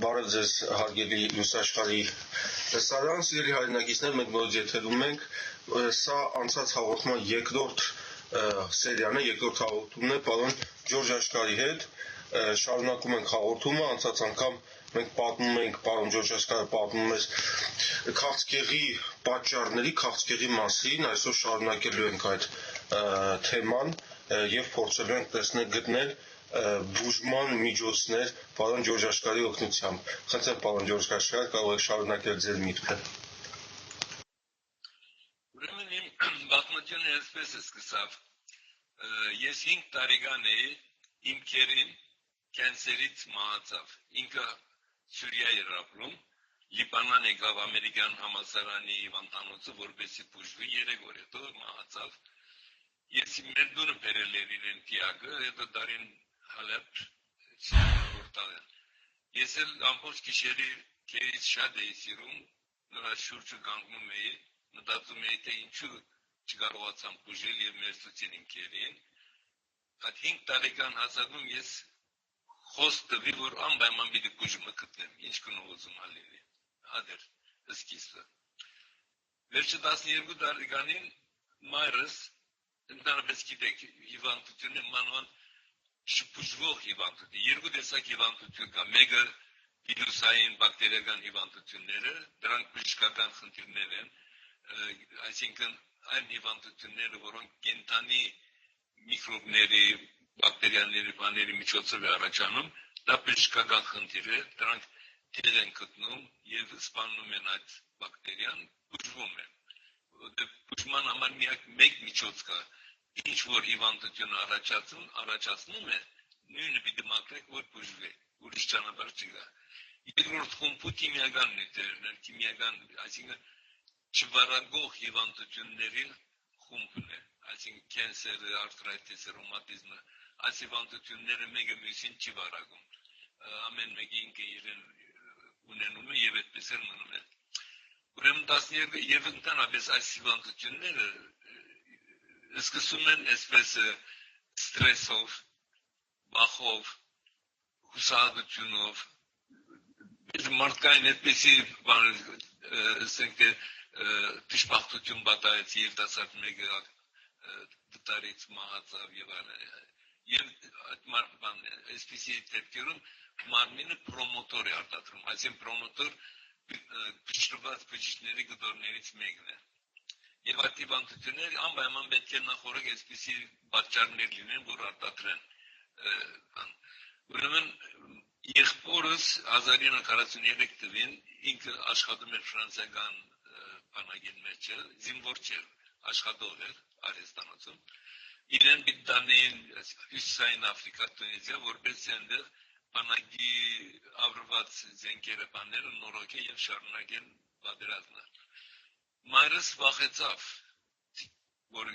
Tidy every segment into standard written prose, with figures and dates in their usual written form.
Բարև ձեզ հարգելի լուսաշխարհի լսարան, սիրելի հայրենակիցներ, մենք նորից եթերում ենք, սա անցած հաղորդման երկրորդ սերիան է, երկրորդ հաղորդումն է պարոն Ջորջ Աշխարհի հետ, շարունակում ենք հաղորդումը, անցած անգամ մենք պատմում ենք, պարոն Ջորջ Աշխարհը պատմում էր քաղցկեղի պատճառների, քաղցկեղի մասին, այսօր շարունակելու ենք այդ թեման եւ փորձելու ենք գտնել բուժման միջոցներ պարոն Ջորջ Աշխարհի օգնությամբ։ Խնդրեմ պարոն Ջորջ Աշխարհ, կարող եք շարունակել ձեր միտքը։ Ուրեմն իմ պատմությունը այսպես է սկսավ։ Ես 5 տարեկան էի, իմ քերին կենսերից մահացավ։ Ինքը Սուրիա էր ապրում, Լիբանան եկավ ամերիկյան համալսարանի հիվանդանոցը, որպեսզի բուժվի, 3 օր հետո մահացավ։ Ես մեր դուրը բերել էր իրեն տիակը, հետո դարին Հալեբ որտեղ։ Ես էլ ամբողջ գիշերը քերից շատ էի սիրում, նրա շուրջը կանգնում էի, մտածում էի թե ինչու չկարողացամ բուժել եւ մերձեցին իմ քերին։ Այդ 5 տարեկան հասակում ես խոսք տվի, որ անպայման պիտի բուժումը գտնեմ, ինչ կնոզում ալիվի։ Ադեր սկիզբը։ Վերջը 12 տարեկանին մայրս ընդհանրապես գիտեք հիվանդությունը մանավանդ չբուժվող հիվանդություն, երկու տեսակ հիվանդություն կա, մեկը վիրուսային բակտերիական հիվանդությունները, դրանք բժշկական խնդիրներ են, այսինքն այն հիվանդությունները, որոնք կենդանի միկրոբների, բակտերիաների, բաների միջոցով է առաջանում, դա բժշկական խնդիր է, դրանք տեղ են գտնում եւ սպանում են այդ բակտերիան, բուժվում են։ Բուժման համար միակ մեկ միջոց կա, ինչ որ հիվանդություն առաջացնում է, նույնը պիտի մաքրեք, որ բուժվի, ուրիշ ճանապարհ չկա։ Երկրորդ խումբը քիմիական նյութերն են, քիմիական, այսինքն չվարագող հիվանդությունների խումբն է, այսինքն կենսերը, արթրայտիսը, ռոմատիզմը, այս հիվանդությունները մեկը մյուսին չի վարագում, ամեն մեկը ինքը իրեն ունենում է եւ այդպես էլ մնում է։ Ուրեմն 12 եւ ընդհանրապես այս հիվանդությունները սկսում են այսպես ստրեսով, վախով, հուսահատությունով, մարդկային այդպեսի ասենք դժբախտություն պատահեց երիտասարդ մեկը դատարից մահացավ եւ այլն։ Եվ այսպեսի դեպքերում մարմինը պրոմոտոր է արտադրում, այսինքն պրոմոտոր բժշկված բժիշկների գդորներից մեկն է։ Եվ այդ հիվանդությունները անպայման պետք է նախորդ այսպիսի պատճառներ լինեն, որ արտադրեն։ Ուրեմն եղբորս 1943 թվականին ինքը աշխատում էր ֆրանսիական բանակի մեջ, զինվոր չէր, աշխատող էր արհեստանոցում։ Իրեն բիդանին Հյուսիսային Աֆրիկա, Տունիզիա, որպես այնտեղ բանակի ավրված զենքերը բաները նորոգեն եւ շարունակեն պատերազմը։ Մայրս վախեցավ, որ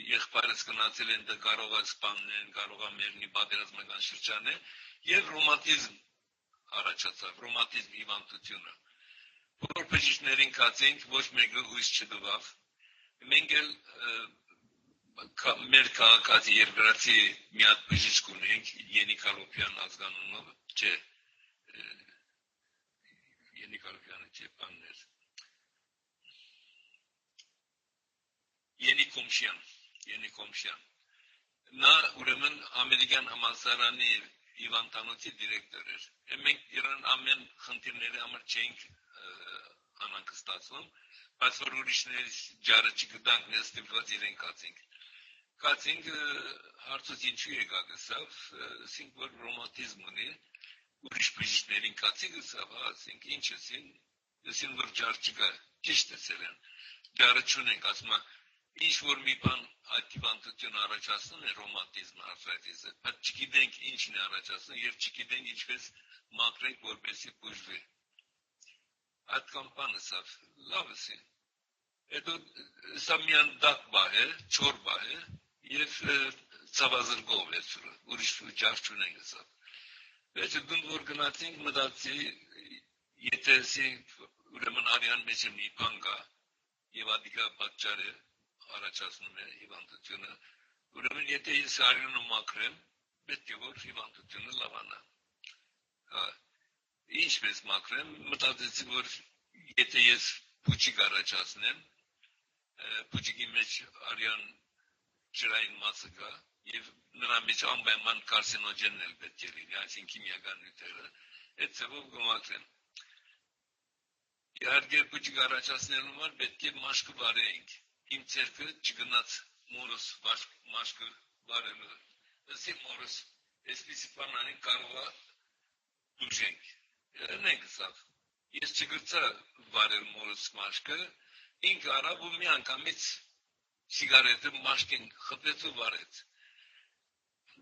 եղբայրս գնացել են դա կարող է սպանեն, կարող է մեռնի պատերազմական շրջան է եւ ռոմատիզմ առաջացավ, ռոմատիզմ հիվանդությունը։ Բոլոր բժիշկներին կացենք, ոչ մեկը հույս չտվավ։ Մենք էլ մեր քաղաքացի երկրացի մի հատ բժիշկ ունենք, Ենիկ Հալոպյան ազգանունով, չէ, Ենիկ Հալոպյանը չէ, բաններ, Ենիկ Կոմշյան, նա ուրեմն ամերիկյան համալսարանի հիվանդանոցի դիրեկտոր էր, մենք իրան ամեն խնդիրների համար չենք անհանգստացվում, բայց որ ուրիշների ջարը չգտանք, մեզ ստիպված իրեն կացինք, հարցուց ինչու եկա գսավ, ասինք որ ռոմատիզմ ունի, ուրիշ բժիշկներին կացի գսավ, ասինք ինչ ասին որ ջար չկա, ճիշտ ասել են, ջարը չունենք, ասում է, ինչ որ մի բան այդ հիվանդությունը առաջացնում է ռոմատիզմը, արթրայտիսը, բայց չգիտենք ինչն է առաջացնում եւ չգիտենք ինչպես մաքրենք, որպեսզի բուժվի։ Այդ կամպանը սավ լավ է։ Հետո սա միան դակ բահ է, չոր բահ է եւ ցավազրկով է սուրը, ուրիշ ջար չունենք սա։ Վերջը դուք որ գնացինք մտածի, եթե ուրեմն արյան մեջ մի բան կա եւ ադիկա պատճառ է առաջացնում է հիվանդությունը, ուրեմն եթե ես արյունը մաքրեմ, պետք է որ հիվանդությունը լավանա։ ինչպես մաքրեմ, մտածեցի, որ եթե ես փուչիկ առաջացնեմ, փուչիկի մեջ արյան ջրային մասը կա, եւ նրա մեջ անպայման կարսինոգենն էլ պետք է լինի, այսինքն քիմիական նյութերը, այդ ծավով կմաքրեմ։ Իհարկե փուչիկ առաջացնելու համար պետք է մաշկը վարենք։ Իմ ցերկը չգնաց մորս մաշկը վարելու։ Ըստ մորս այսպիսի բանալին կարող է դուժենք։ Նենք սա։ Ես չգրծա վարել մորս մաշկը, ինքը արավ ու մի անգամից սիգարետը մաշկին խփեց ու վարեց։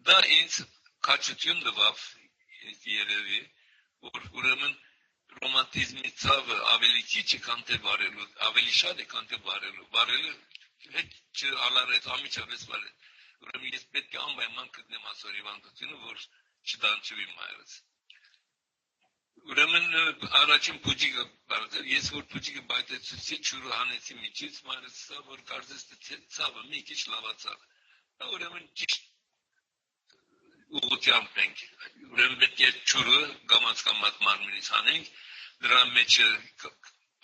Դա ինձ քաջություն տվավ երևի, որ ուրեմն ռոմանտիզմի ցավը ավելի քիչ է, քան թե վարելու, ավելի շատ է, քան թե վարելու։ Վարելը հետ չալարեց, ամիջապես վարեց։ Ուրեմն ես պետք է անպայման գտնեմ ասոր հիվանդությունը, որ չդանչվի մայրս։ Ուրեմն առաջին փուչիկը բարձր, ես որ փուչիկը բայտեցուցի ջուրը հանեցի միջից, մայրս սա որ կարծես թե ցավը մի քիչ լավացավ։ Ուրեմն ճիշտ ուղղությամբ ենք։ Ուրեմն պետք է ջուրը գամած մարմինից հանենք, դրա մեջ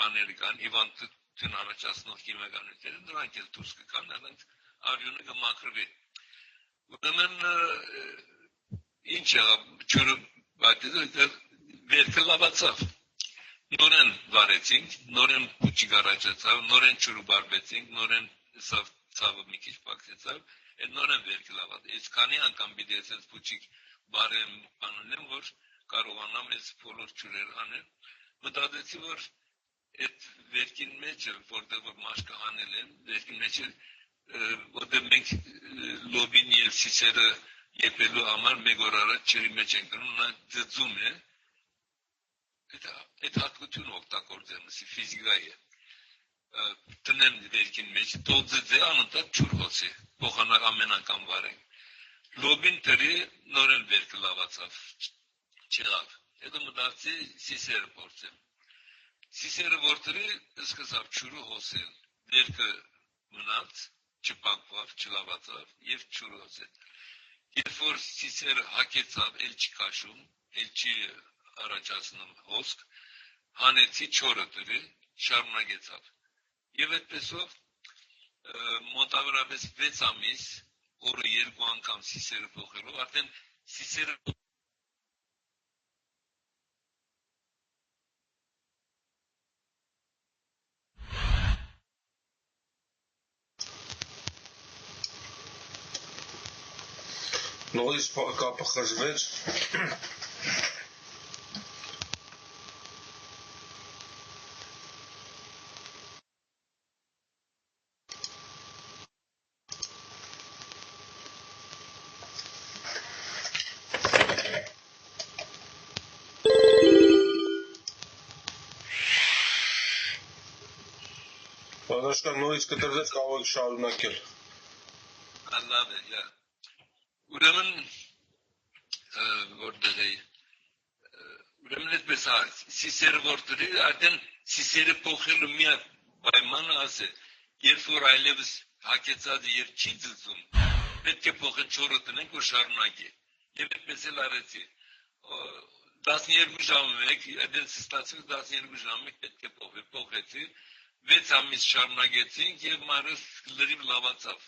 բաներ կան, հիվանդություն առաջացնող քիմիական նյութեր, դրանք էլ դուրս կգան, նրանց արյունը կմաքրվի։ Ուրեմն ինչ եղավ, ջուրը բայտեցուցի վերքը լավացավ, նորեն վարեցինք, նորեն փուչիկ առաջացավ, նորեն ջուրը բարբեցինք, նորեն ցավը մի քիչ պակսեցավ, այդ նորեն վերքը լավացավ։ Այս քանի անգամ պիտի այսպես փուչիկ բարեմ անունեմ, որ կարողանամ այս բոլոր ջուրերը անել։ Մտածեցի, որ այդ վերքին մեջ, որտեղ որ մաշկը հանել եմ, վերքին մեջ որտեղ մենք լոբին եւ սիսերը եփելու համար մեկ օր առաջ ջրի մեջ ենք գնում, նա ձծում է։ Այդ հատկությունը օգտագործեմ, ֆիզիկա է։ Տնեմ վերքին մեջ, դոձե անընդհատ ջուր հոսի, փոխանակ ամեն անգամ վարենք։ Լոբին տրի նորեն վերքը լավացավ, չեղավ։ Հետո մտածեցի սիսերը փորձեմ։ Սիսերը որտրի սկսավ ջուրը հոսել, վերքը մնաց, չպակվավ, չլավացավ եւ ջուրը հոսեց։ Երբ որ սիսերը հակեցավ, էլ չքաշում, էլ չի առաջացնում հոսք, հանեցի չորը տրի, շարունակեցավ։ Եվ այդպեսով մոտավորապես 6 ամիս, օրը 2 անգամ սիսերը փոխելով, արդեն սիսերը նորից կապը խզվեց։ Աշկար նորից կտրվեց, կարող եք շարունակել։ Լավ է, լավ։ Ուրեմն որտեղ է, ուրեմն այդպես է, սիսերը որտեղ է, արդեն սիսերը փոխելու միակ պայմանը ասե, երբ որ այլևս հակեցած եւ չի ձգում, պետք է փոխել չորը տնենք ու շարունակի։ Եվ այդպես էլ արեցի։ 12 ժամը, այդպես ստացվեց 12 ժամը պետք է փոխել, փոխեցի, 6 ամիս շարունակեցինք եւ մարս լրիվ լավացավ։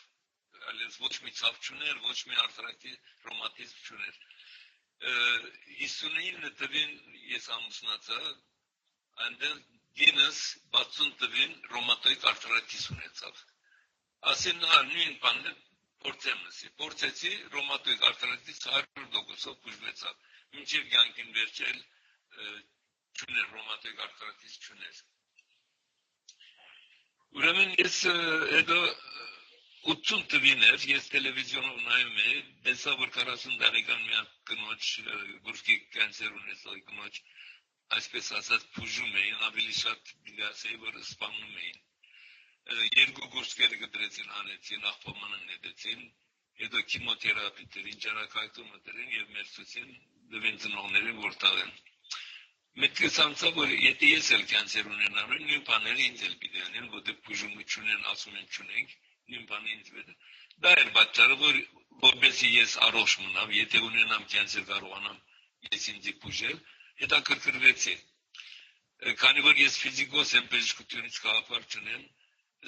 Այլևս ոչ մի ցավ չուներ, ոչ մի արթրակտի ռոմատիզմ չուներ։ 59 տվին ես ամուսնացա, այնտեղ գինս 60 տվին ռոմատոիդ արթրակտիս ունեցավ։ Ասեն նա նույն բանն փորձեցի ռոմատոիդ արթրակտիս 100%-ով բուժվեցավ։ Մինչև կյանքին վերջել չուներ ռոմատոիդ արթրակտիս չուներ։ Ուրեմն ես հետո 80 տվին էր, ես տելևիզիոնով նայում էի, տեսա, որ 40 տարեկան մի կնոջ գլխի կանցեր ունեցող կնոջ, այսպես ասած, բուժում էին, ավելի շատ ասեի, որ սպանում էին։ Երկու գործեր կդրեցին, հանեցին, աղբամանը նետեցին, հետո քիմոթերապի դրին, ջրակայթում դրին եւ մերցուցին դվին ծնողներին որ տաղեն։ Մեկս անցավ, որ եթե ես էլ կանցեր ունենամ, նույն բաները ինձ էլ պիտի անեն, որտեղ բուժումը չունեն, ասում են չունենք, նույն բանը ինձ վեր։ Դա էր պատճառը, որ որպեսզի ես առողջ մնամ, եթե ունենամ կանցեր կարողանամ ես ինձ բուժել, հետաքրքրվեցի։ Քանի որ ես ֆիզիկոս եմ, բժշկությունից գաղափար չունեմ,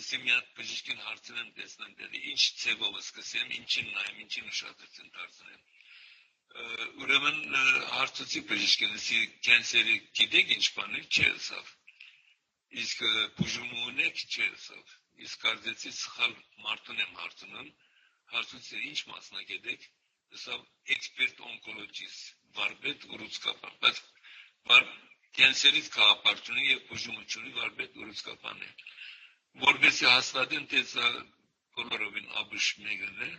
ըստ մի հատ բժշկին հարցնեմ տեսնեմ, ինչ ցեվով սկսեմ, ինչին նայեմ, ինչին ուշադրություն դարձնեմ։ Ուրեմն հարցուցի բժշկին, կենսերի գիտեք ինչ բան է, չէ ասավ։ Իսկ բուժում ունեք, չէ ասավ։ Իսկ կարծեցի սխալ մարդուն եմ հարցնում, հարցուցի ինչ մասնագետ եք, ասավ էքսպերտ օնկոլոգիստ, վարպետ ուռուցքապան, բայց կենսերից գաղափարությունի եւ բուժումությունի վարպետ ուռուցքապան է։ Որպեսզի հաստատեմ, թե սա բոլորովին աբուշ մեկն է,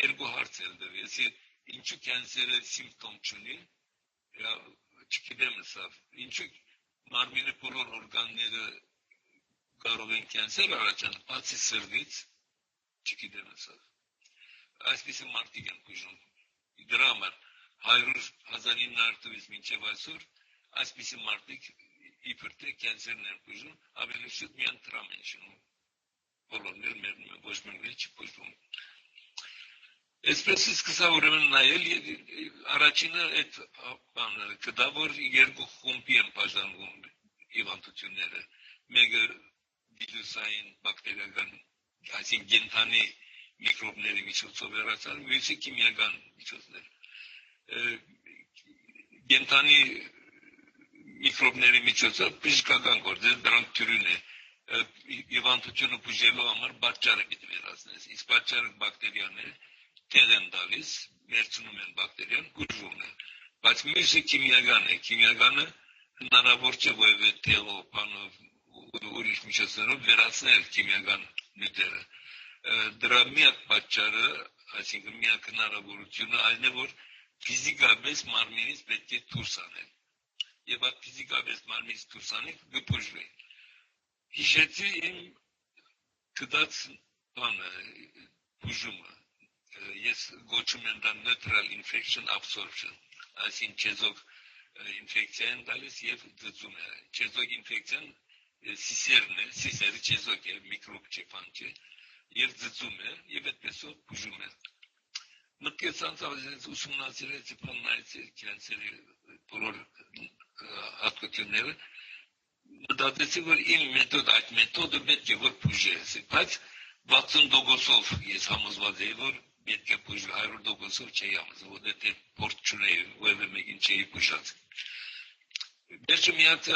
երկու հարց էլ դրվեցի, ինչու կենսերը սիմպտոմ չունի, չգիտեմ սա, ինչու մարմինի բոլոր օրգանները կարող են կենսեր առաջանալ, բացի սրտից, չգիտեմ սա։ Այսպիսի մարդիկ են բուժում։ Դրա համար 1900-ից մինչև այսօր այսպիսի մարդիկ իբր թե կենսերն են բուժում, ավելի շուտ միան տրամ են շնում։ Բոլորներ մերնում են, ոչ մեկն չի բուժվում։ Այսպես սկսա ուրեմն նայել եւ առաջինը այդ բանը կդա որ երկու խումբի են բաժանվում հիվանդությունները։ Մեկը վիրուսային, բակտերիական, այսինքն գենթանի միկրոբների միջոցով վերացան, մյուսը քիմիական միջոցներ։ Գենթանի միկրոբների միջոցով բժշկական գործեր դրանք թյուրին է։ Հիվանդությունը բուժելու համար պատճառը պիտի վերացնես։ Իսկ պատճառը բակտերիան է, տեղ են տալիս, մերցնում են բակտերիան, բուժվում է։ Բայց մյուսը քիմիական է։ Քիմիականը հնարավոր չէ որևէ տեղով, բանով, ուրիշ միջոցներով վերացնել քիմիական նյութերը։ Դրա միակ պատճառը, այսինքն միակ հնարավորությունը այն է, որ ֆիզիկապես մարմինից պետք է դուրս անել։ Եվ այդ ֆիզիկապես մարմինից դուրս անել կբուժվի։ Հիշեցի իմ կդած բանը, բուժումը։ Ես գոչում եմ դա neutral infection absorption, այսինքն չեզոք ինֆեկցիա են տալիս եւ ծծում է։ Չեզոք ինֆեկցիան սիսերն է, սիսերը չեզոք է, միկրոբ չէ, բան չէ, եւ ծծում է եւ այդպեսով բուժում է։ Մտքեց անցած ուսումնասիրեցի բանայցի կենսերի բոլոր հատկությունները, մտածեցի որ իմ մեթոդ, այդ մեթոդը պետք է որ բուժի, բայց 60%-ով ես համոզված եի, որ պետք է բուժի, 100%-ով չէի համոզված, որտեղ փորձ չունեի, որևէ մեկին չէի բուժած։ Վերջը մի հատ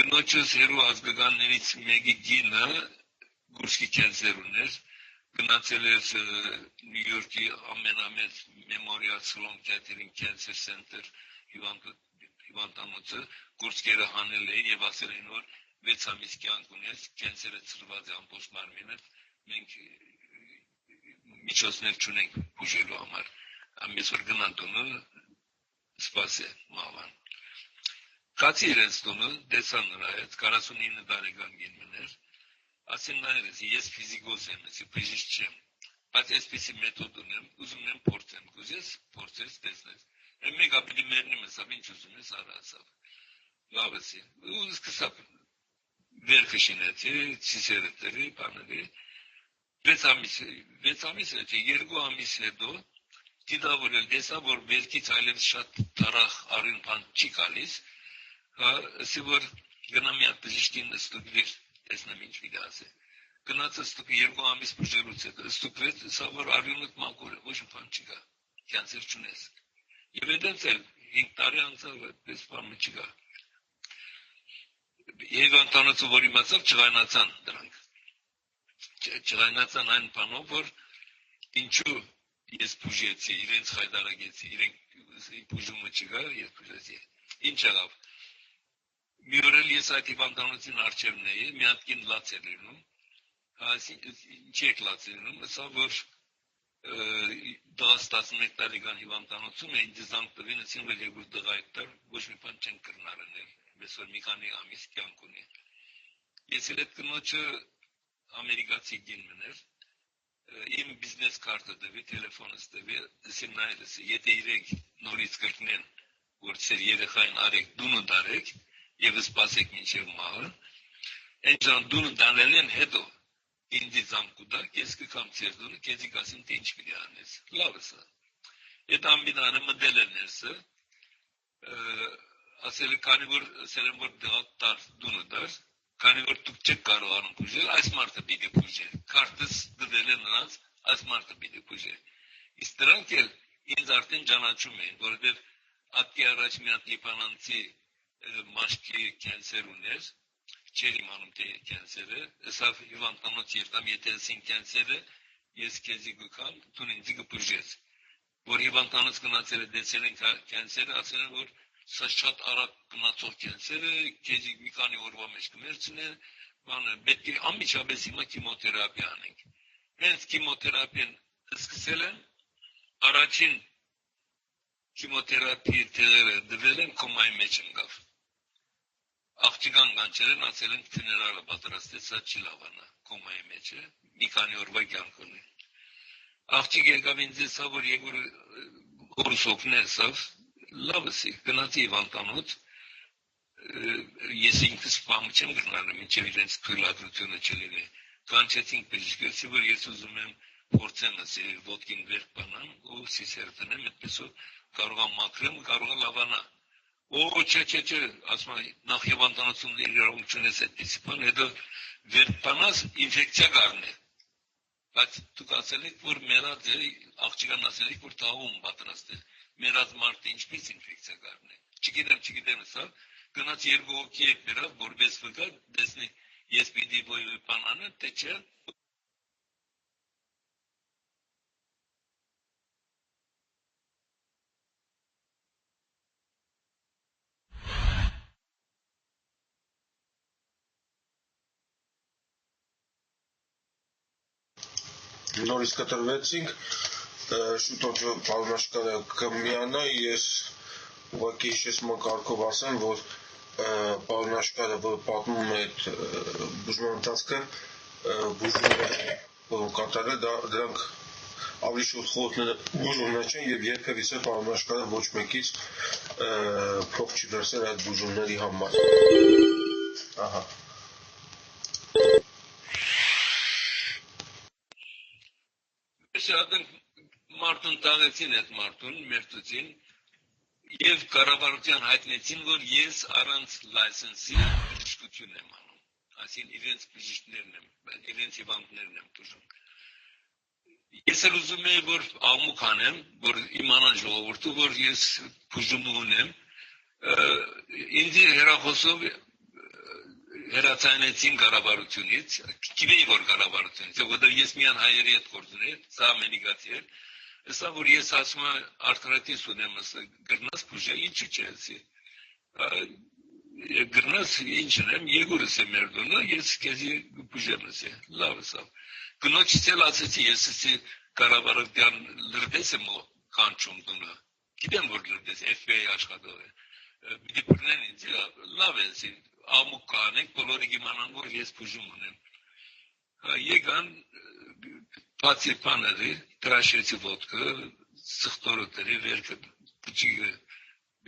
գնոջս հերու ազգականներից մեկի գինը գուրսկի կենսեր ուներ, գնացել էր Նյու Յորքի ամենամեծ Memorial Sloan Kettering Cancer Center հիվանդանոցը, գուրսկերը հանել էին եւ ասել էին, որ 6 ամիս կյանք ունես, կենսերը ծրված է ամբողջ մարմինը, մենք միջոցներ չունենք բուժելու համար։ Ամեն որ գնան տունը սպասե մահվան։ Կացի իրենց տունը, տեսան նրա հետ, 49 տարեկան գինմներ, ասեն նայրես, ես ֆիզիկոս եմ, ես բժիշկ չեմ, բայց այսպիսի մեթոդ ունեմ, ուզում եմ փորձեմ, կուզես փորձես տեսնես։ Մեկ ապելի մերնում ես, ինչ ուզում ես, արա ասավ։ Լավ էսի, ու սկսա վերքը շինեցի, ցիսերը դրի, բաների, 6 ամիս է, 2 ամիս հետո, դիտավորել, տեսա, որ վերքից այլևս շատ տարախ արին բան չի գալիս, ասի, որ գնա մի հատ բժիշկին ստուգվիր, տեսնեմ ինչ պիտի ասի։ Գնացը ստուգի 2 ամիս բուժելուց հետո, ստուգվեց, ասա, որ արյունդ մակուր է, ոչ մի բան չկա, կյանսեր չունես։ Եվ այդպես էլ 5 տարի անցավ, այդպես բանը չկա։ Եվ անտանոցը, որ իմացավ, չղայնացան դրանք։ Չղայնացան այն բանով, որ ինչու ես բուժեցի, իրենց խայտարակեցի, իրենք բուժումը չկա, ես բուժեցի։ Ինչ եղավ։ Մի օր էլ ես այդ հիվանդանոցին առջևն էի, մի հատ կին լաց էր լինում, ինչ եք լաց էր լինում, ասա, որ 11 տարեկան հիվանդանոցում էին դիզանք տվին, ասին, որ երկու դղա այդտար, ոչ մի բան չեն կրնարնել, ես որ մի քանի ամիս կյանք ունի։ Ես էլ այդ կնոջը ամերիկացի գինմն էր, իմ բիզնես քարտը տվի, տելեֆոնս տվի, ասին նայրս, եթե իրենք նորից կրկնեն, որ ծեր երեխային արեք, դունը դարեք, եւ սպասեք մինչեւ մահը, այն ժան դունը դանել են հետո ինձ զամկուտակ, ես կգամ ծեր դունը, քեզի կասեմ թե ինչ պիտի անես։ Լավ է սա։ Այդ ամբինանը մտել է ներսը, ասել քանի որ ասել որ դար դունը դար քանի որ դուք չեք կարողանում բուժել այս մարդը պիտի բուժի քարտս դվել է նրանց այս մարդը պիտի բուժի իսկ դրանք էլ ինձ արդեն ճանաչում են որովհետև ատկի առաջ մի հատ լիբանանցի մաշկի կենսեր ուներ չեր իմանում թե կենսեր է սա հիվանդանոց երտամ եթե ասին կենսեր է ես քեզի գուքամ դու ինձ կբուժես որ հիվանդանոց գնացել է դեցել են կենսերը ասել են որ սա շատ արագ գնացող կենսեր է քեզի մի քանի օրվա մեջ կմերցնե բանը պետք է անմիջապես հիմա քիմոթերապիա անենք հենց քիմոթերապիան սկսել են առաջին քիմոթերապիայի տեղերը դվել են կոմայի մեջ ընկավ աղջիկան կանչել են ասել են ֆիներալը պատրաստեց սա չի լավանա կոմայի մեջ է մի քանի օրվա կյանք ունի աղջիկ եկավ ինձ ասա որ եկոր օրս օգնեցավ լավսի գնացի հիվանդանոց ես ինքս պամ չեմ գնալ մինչև իրենց թույլատրությունը չլինի կանչեցինք բժիշկի որ ես ուզում եմ փորձեմ ասել ոտքին վեր բանամ ու սիսերտնեմ այդպեսով կարող եմ մաքրեմ կարող եմ լավանա օ չէ ասում նախ հիվանդանոցում իրավունք չունես այդպեսի բան հետո վեր բանաս ինֆեկցիա կառնի բայց դուք ասել եք որ մերած է աղջիկան ասել եք որ տաղում պատրաստ է մերած մարդը ինչպես ինֆեկցիա կառնի չգիտեմ սա գնաց երկու հոգի եք վերավ որպես վկա դեսնի ես պիտի ոյ բանանը թե չէ նորից կտրվեցինք շուտով պարոնաշկարը կմիանա ես ուղղակի հիշեցման կարգով ասեմ որ պարոնաշկարը որ պատմում է բուժման ընթացքը բուժումը կատարել դրանք ավելի շուտ բուժումներ չեն եւ երբևիցե պարոնաշկարը ոչ մեկից փող չի վերցրել այդ բուժումների համար ահա Շատն մարդուն տաղեցին այդ մարդուն, մերտուցին և կառավարության հայտնեցին, որ ես առանց լայսենսի բժշկություն եմ անում, այսին իրենց բժիշկներն եմ, իրենց հիվանդներն եմ բուժում։ Ես էլ ուզում եմ, որ աղմուկ անեմ, որ իմանան ժողովուրդը, որ ես բուժում ունեմ, ինձ հեռախոսով հերացանեցին կառավարությունից, գիտեի որ կառավարությունից, որովհետև ես միան հայերի հետ գործ ունեի, սա ամերիկացի էր, սա որ ես ասում եմ արդարատես ունեմ, գրնաս բուժե, ինչու չէ ասի, գրնաս ինչն եմ, Եգորս է մեր դունը, ես քեզի բուժեմ ասի, լավ սա, գնոջից էլ ասեցի, ես ասի կառավարության լրդես եմ կանչում դունը, գիտեմ որ լրդես, FBI աշխատող է, պիտի բռնեն ինձ, լավ է ասի, ամուկ կանենք, բոլորը գիմանան, որ ես բուժում ունեմ։ Եկան բացի պաների, տրաշեցի ոտքը, սխտորոտերի վերքը բուջիգը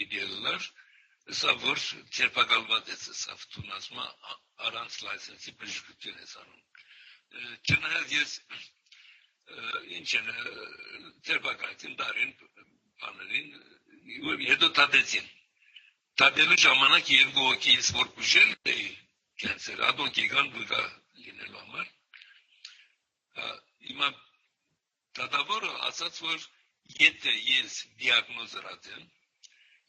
բիդելլար, սա որ չերպակալված է սա վտուն ասմա առանց լայսենսի բժշկություն ես անում։ Չնայած ես ինչ են չերպակալեցին դարին պաներին, հետո տատեցին։ Տատելու ժամանակ երկու հոգի ես որ բուժել էի կենսեր, ադոնք եկան բուգա լինելու համար։ Հիմա տատավորը ասաց, որ եթե ես դիագնոզ ռացեմ,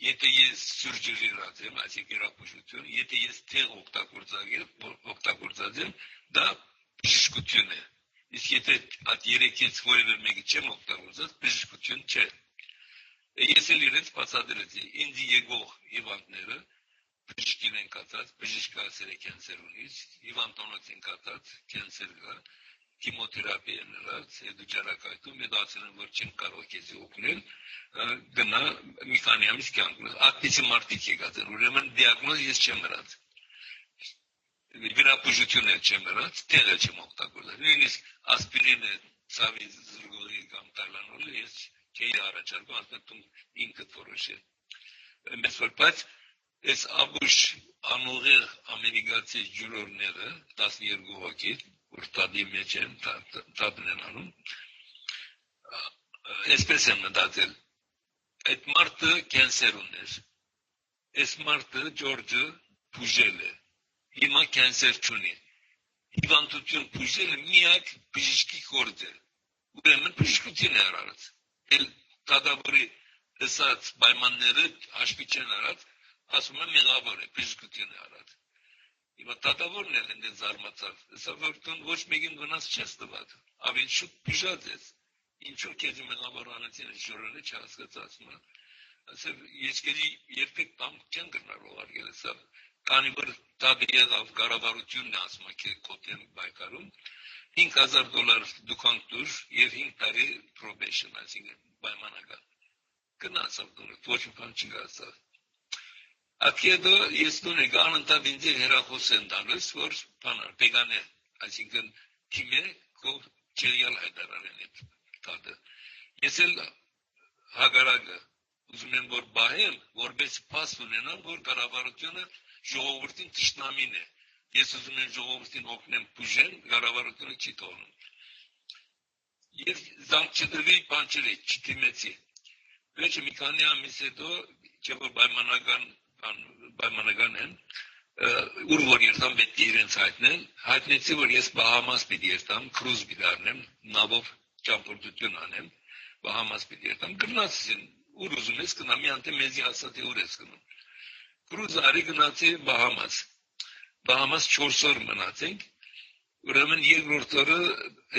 եթե ես սուրջերի ռացեմ, այսինքն երախբուժություն, եթե ես թեղ օգտագործած եմ, դա բժշկություն է։ Իսկ եթե այդ երեքից որևէ մեկը չեմ օգտագործած, բժշկություն չէ։ Ես էլ իրենց բացատրեցի, ինձ եկող հիվանդները բժշկին են կացած, բժիշկը ասել է կենսեր ունից, հիվանդանոց են կացած, կենսեր կա, քիմոթերապիա են ըրած, հետո ճարակայթում, հետո ասել են, որ չեն կարող քեզի օգնել, գնա մի քանի ամիս կյանք ունես, այդպիսի մարդիկ եկած են, ուրեմն դիագնոզ ես չեմ ըրած, վիրաբուժություն էլ չեմ ըրած, տեղը չեմ օգտագործել, նույնիսկ ասպիրինը, ցավի զրգողի կամ տալանոլը ես չէի առաջարկում, ասում ինքդ որոշել։ Մեզ որ բայց այս աբուշ անուղեղ ամերիկացի ջուրորները 12 հոգի, որ տադի մեջ են, տադն են անում, այսպես եմ մտածել, այդ մարդը կենսեր ուներ, այս մարդը Ջորջը բուժել է։ Հիմա կենսեր չունի։ Հիվանդություն բուժելը միակ բժշկի գործ է։ Ուրեմն բժշկություն է արած։ Էլ դատավորի դասած պայմանները հաշվի չեն արած, ասում եմ մեղավոր է, բժշկություն է արած։ Հիմա դատավորն էլ ընդեն զարմացավ։ Սա որտուն ոչ մեկին վնաս չես տված։ Ավելի շուտ բուժած ես։ Ինչու քեզ մեղավոր անեցին ժորը չհասկացածում։ Ասել ես գերի երբեք բան չեմ գնալու արգել սա քանի որ դա եղավ կառավարությունն ասում է կոթեն բայկարում $5,000 դուքանք դուր եւ 5 տարի probation այսինքն պայմանական գնացավ դուրս ոչ մի բան չգացավ ակեդո ես դունը անընդհատ ինձ հերախոս են տալիս որ բանալ բեգանե այսինքն թիմը կով չելյալ հայտարարեն այդ ես էլ հագարակը ուզում եմ որ բայեմ որպես փաս ունենամ որ կառավարությունը ժողովրդին ճշտամին է ես ուզում եմ ժողովրդին օգնեմ բուժեն կառավարությունը չի թողնում եւ զանգ չդրվի բանջրի չդիմեցի վերջը մի քանի ամիս հետո չէ որ պայմանական են ուր որ երթամ պետք է իրենց հայտնեցի որ ես Բահամաս պիտի երթամ կրուզ պիտի առնեմ նավով ճամփորդություն անեմ Բահամաս պիտի երթամ գնացին ուր ուզում ես գնամ մի անտե մեզի ասա թե ուր ես գնում կրուզ արի գնացի Բահամաս 4 օր մնացինք ուրեմն երկրորդ օրը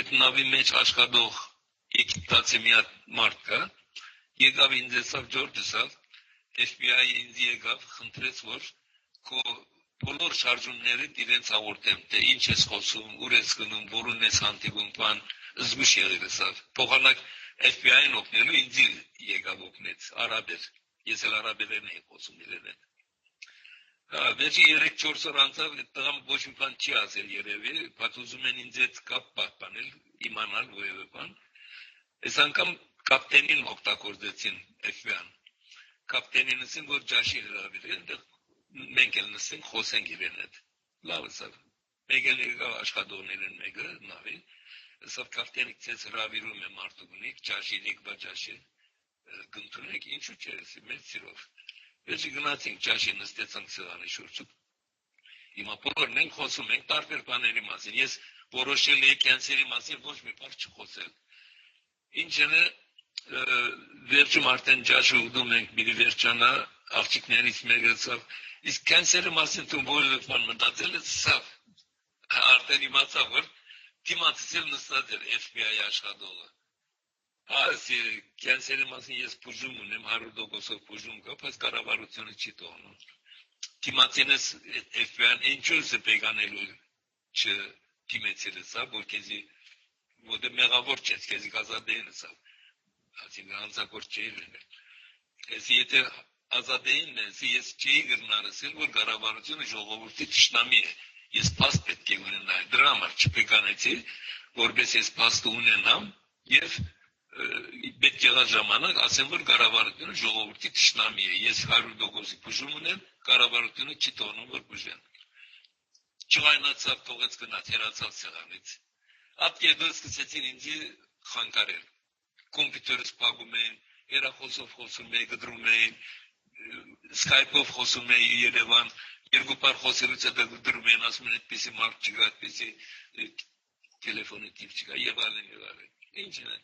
այդ նավի մեջ աշխատող եգիպտացի մի հատ մարդ կա եկավ ինձ ասավ Ջորջսավ FBI ինձ եկավ խնդրեց որ քո բոլոր շարժումները իրենց հաղորդեմ թե ինչ ես խոսում ուր ես գնում որուն ես հանդիպում բան զգուշ եղիր ասավ փոխանակ FBI-ն օգնելու ինձ եկավ օգնեց արաբեր ես էլ արաբերեն եմ խոսում իրեն Վերջի 3-4 օր անցավ տղամ ոչ մի բան չի ասել երևի բայց ուզում են ինձ հետ կապ պահպանել իմանալ որևէ բան այս անգամ կապտենին օգտագործեցին FBI-ն կապտենին ասին որ ջաշի հրավիրել այնտեղ մենք էլ նստենք խոսենք իրեն հետ լավ ասավ մեկ էլ եկավ աշխատողներն մեկը նավին ասավ կապտենը ցես հրավիրում է մարդուգնիկ ջաշի եկվա ջաշի գտնեք ինչու՞ չէ մեր սիրով Վերջի գնացինք ջաշի նստեցանք սեղանի շուրջը հիմա բոլորն են խոսում ենք տարբեր բաների մասին ես որոշել եի կենսերի մասին ոչ մի բան չխոսել ինչն է վերջում արդեն ջաշը ուտում ենք մի վերջանա աղջիկներից մեկը ասավ իսկ կենսերի մասին դու որևէ բան մտածել ես սավ արդեն իմացա որ դիմացել նստած էր FBI աշխատողը Ասի կենսերի մասին ես բուժում ունեմ 100% բուժում կա, բայց կառավարությունը չի թողնում։ Դիմացինս FBI-ն ինչու է բեգանելու չդիմեցել սա, որ քեզի ոդե մեղավոր չես, քեզի ազատեն սա։ Ասի հանցագործ չի լինել։ Ես եթե ազատեն ես չի գտնարսել, որ կառավարությունը ժողովրդի ճշտամի է։ Ես փաստ պետք է ունենալ, դրա համար չբեգանեցի, որպես ես փաստ ունենամ եւ պետք է ժամանակ ասեմ որ կառավարությունը ժողովրդի ճշտամի է ես 100% բուժում ունեմ կառավարությունը չի թողնում որ բուժեն չայնացավ թողեց գնաց հերացավ սեղանից ապկեդը սկսեցին ինձ խանգարել կոմպյուտերս փակում էին հեռախոսով խոսում էին գդրում էին Skype-ով խոսում էին Երևան երկու բար խոսելուց հետո գդրում էին ասում են այդպեսի մարդ չկա այդպեսի տելեֆոնի տիպ չկա եւ այլն ինչ է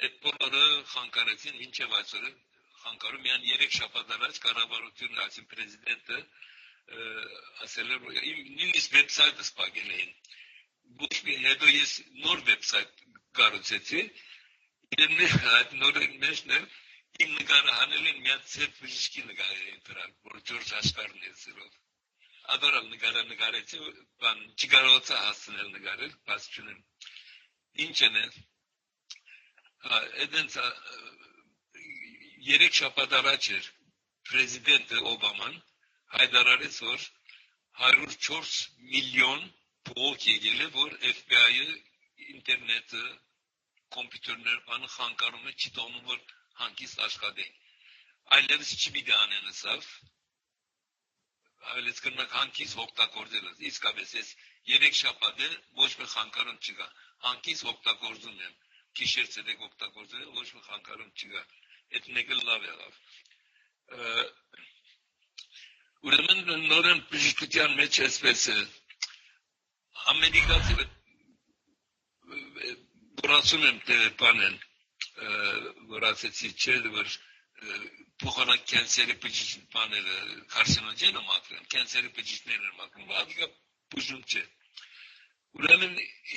Այդ բոլորը խանգարեցին մինչև այսօր խանգարում միան 3 շաբաթ առաջ կառավարությունը ասին պրեզիդենտը ասել էր նույնիսկ վեբսայթը սպագել էին ոչ մի հետո ես նոր վեբսայթ կառուցեցի այդ նոր մեջն իմ նկարը հանել են մի հատ ցերտ բժշկի նկարը են դրալ որ Ջորջ Աշխարհն է սրով ադորալ նկարեցի բան չկարողացա հասցնել նկարել բայց չունեմ ինչ է Edens 3 շաբաթ առաջ էր պրեզիդենտը Օբաման հայտարարեց որ 104 միլիոն փող եկել է որ FBI-ը ինտերնետը կոմպյուտերներ բանը խանգարում է չի տոնում որ հանկիստ աշխատեն այլևս չպիտի անեն սավ այլևս կնակ հանկիստ օգտագործել իսկապես ես 3 շաբաթ է ոչ մի խանգարում չկա հանկիստ օգտագործում եմ Kişer sedek oktagorda hoş mu hankarım çıkar. Et ne gılla verar. Ուրեմն նորեն բժշկության մեջ էսպես է ամերիկացի որ ասում եմ թե բանեն որ ասեցի չէ որ փոխանակ կենսերի բժիշկները կարսինոգենը մաքրեն կենսերի բժիշկները մաքրեն բավական բուժում չէ ուրեմն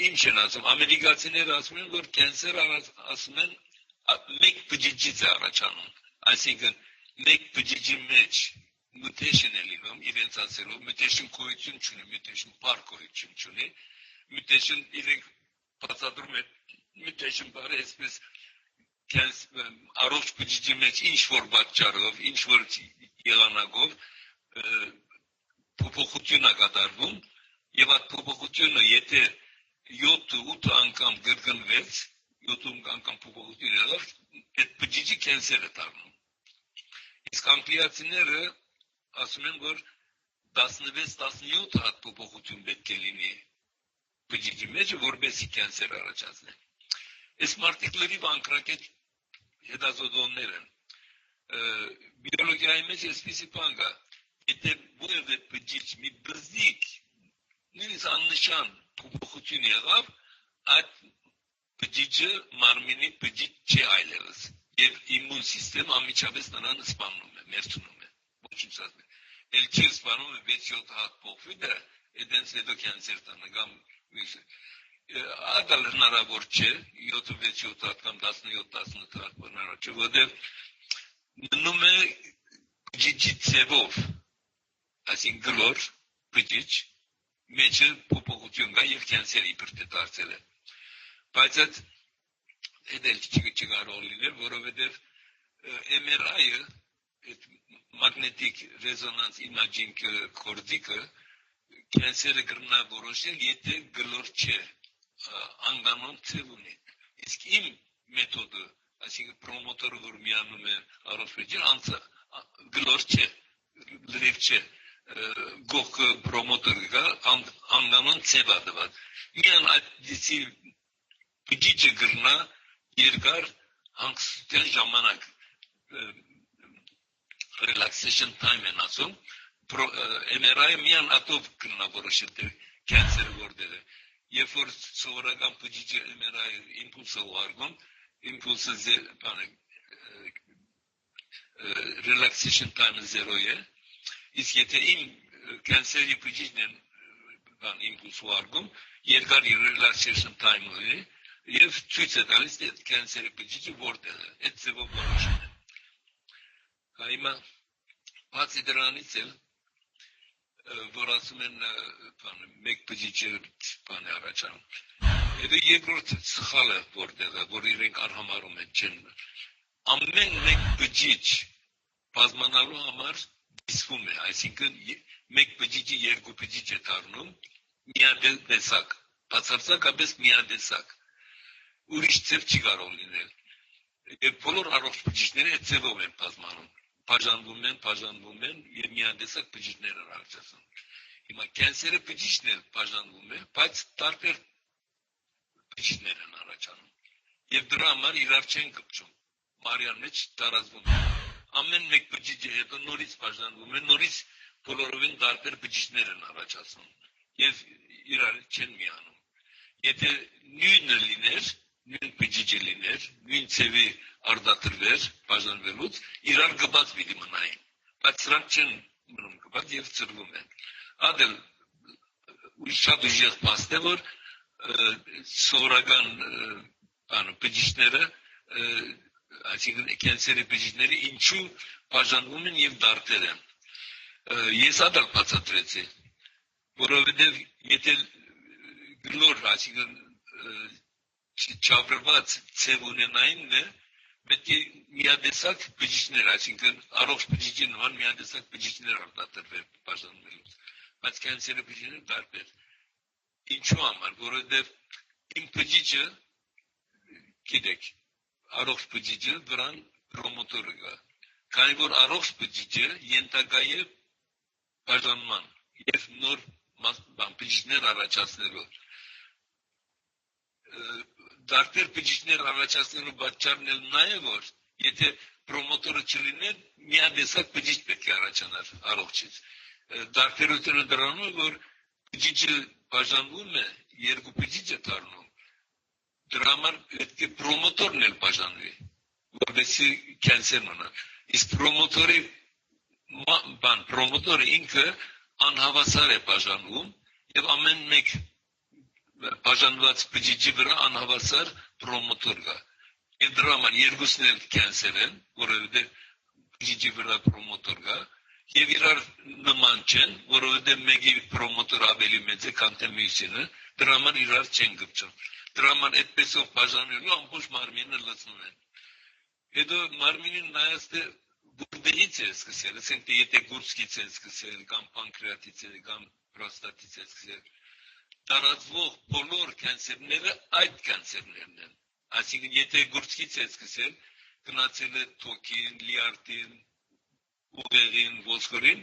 ինչ են ասում ամերիկացիները ասում են որ կենսերը ասում են մեկ բջիջից է առաջանում այսինքն մեկ բջիջի մեջ mutation է լինում իրենց ասելով mutation գոյություն չունի mutation բառ գոյություն չունի mutation իրենք բացատրում են mutation բառը այսպես առողջ բջիջի մեջ ինչ որ պատճառով ինչ որ եղանակով փոփոխություն է կատարվում եւ այդ փոփոխությունը եթե 7-8 անգամ կրկնվեց 7 անգամ փոփոխություն եղավ այդ բջիջի կենսեր է դառնում իսկ անգլիացիները ասում են որ 16-17 հատ փոփոխություն պետք է լինի բջիջի մեջ որպեսզի կենսեր առաջացնի այս մարտիկների վանկրակետ հետազոտողներ են բիոլոգիայի մեջ այսպիսի բան կա եթե որևէ բջիջ մի բզիկ նույնիսկ աննշան փոփոխություն եղավ այդ բջիջը մարմինի բջիջ չի այլևս եւ իմուն սիստեմը անմիջապես նրան սպանում է մերթնում է ոչնչացնում էլ չի սպանում 6-7 հատ փոխվի դա այդպես հետո կենսեր տանը կամ ադալ հնարավոր չէ 7-6 հատ կամ 17-18 հատ բնարար չէ որտեղ մնում է բջիջի ծևով այսինքն գլոր բջիջ մեջը փոփոխություն կա եւ կենսերի բրդե դարձել է բայց այդ էլ չկարող լինել որովհետեւ MRI-ը այդ magnetic resonance imaging կորտիկը կենսերը կրնա որոշել եթե գլոր չէ անգանոն ծև ունի իսկ իմ մեթոդը այսինքն պրոմոտորը որ միանում է առողջություն անցը գլոր չէ լրիվ չէ գող պրոմոտորը կա անգանոն ծև է դված միան այդպիսի բջիջը կրնա երկար հանգստության ժամանակ relaxation time են ասում MRI միան ատով կրնա որոշել թե կենսերը որտեղ է երբ որ սովորական բջիջը MRI իմպուլսը ուղարկում իմպուլսը relaxation time 0 է իսկ եթե իմ կենսերի բջիջն են իմպուլս ուղարկում երկար relaxation time ունի եւ ցույց է տալիս թե կենսերի բջիջը որտեղ է այդ ձևով որոշում է Հիմա բացի դրանից էլ որ ասում են մեկ բջիջը բան է առաջանում հետո երկրորդ սխալը որտեղ է որ իրենք արհամարում են չեն ամեն մեկ բջիջ բազմանալու համար դիսվում է այսինքն մեկ բջիջի երկու բջիջ է դառնում միադեսակ բացարձակապես միադեսակ ուրիշ ձև չի կարող լինել եւ բոլոր առողջ բջիջները այդ ձևով են բազմանում բաժանվում են եւ միադեսակ բջիջներ են առաջացնում հիմա կենսերը բջիջն էլ բաժանվում է բայց տարբեր բջիջներ են առաջանում եւ դրա համար իրար չեն կպչում մարյան մեջ տարածվում է ամեն մեկ բջիջը հետո նորից բաժանվում է նորից բոլորովին տարբեր բջիջներ են առաջացնում եւ իրար չեն միանում եթե նույնը լիներ նույն բջիջը լիներ նույն ծևի արդատրվեր բաժանվելուց իրար գված պիտի մնային բայց սրանք չեն մնում գված եւ ծրվում են ադել շատ ուժեղ փաստ է որ սովորական բջիջները այսինքն կենսերի բջիջները ինչու բաժանվում են եւ դարձել են ես ադալ բացատրեցի որովհետեւ եթե գլոր այսինքն չավրված ծև ունենային պետք է միադեսակ բջիջներ, այսինքն առողջ բջիջի նման միադեսակ բջիջներ արտադրվեն բաժանվելուց, բայց կենսերի բջիջները տարբեր։ Ինչու համար, որովհետև իմ բջիջը, գիտեք, առողջ բջիջը վրան պրոմոտորը կա, քանի որ առողջ բջիջը ենթակա է բաժանման եւ նոր բջիջներ առաջացնելու Տարբեր բջիջներ առաջացնելու պատճառն էլ նա է, որ եթե պրոմոտորը չլիներ, միադեսակ բջիջ պետք է առաջանար առողջից։ Դարբերությունը դրանում է, որ բջիջը բաժանվում է, երկու բջիջ է դառնում։ Դրա համար պետք է պրոմոտորն էլ բաժանվի, որովհետեւ կենսեր մնա։ Իսկ պրոմոտորը ինքը անհավասար է բաժանվում եւ ամեն մեկ բաժանված բջիջի վրա անհավասար պրոմոտոր կա։ Եվ դրա համար երկուսն էլ կենսեր են, որովհետեւ բջիջի վրա պրոմոտոր կա, եւ իրար նման չեն, որովհետեւ մեկի պրոմոտոր ավելի մեծ է, քան թե մյուսինը, դրա համար իրար չեն գծում։ Դրա համար այդպեսով բաժանելու ամբողջ մարմինը լցնում են։ Հետո մարմինին նայած թե որտեղից է սկսել, ասենք թե եթե գուրսկից է սկսել, կամ պանկրեատից է, կամ պրոստատից է սկսել, տարածվող բոլոր կենսերները այդ կենսերներն են։ Այսինքն եթե գուրսկից է սկսել, գնացել է թոքին, լիարտին, ուղեղին, ոսկորին,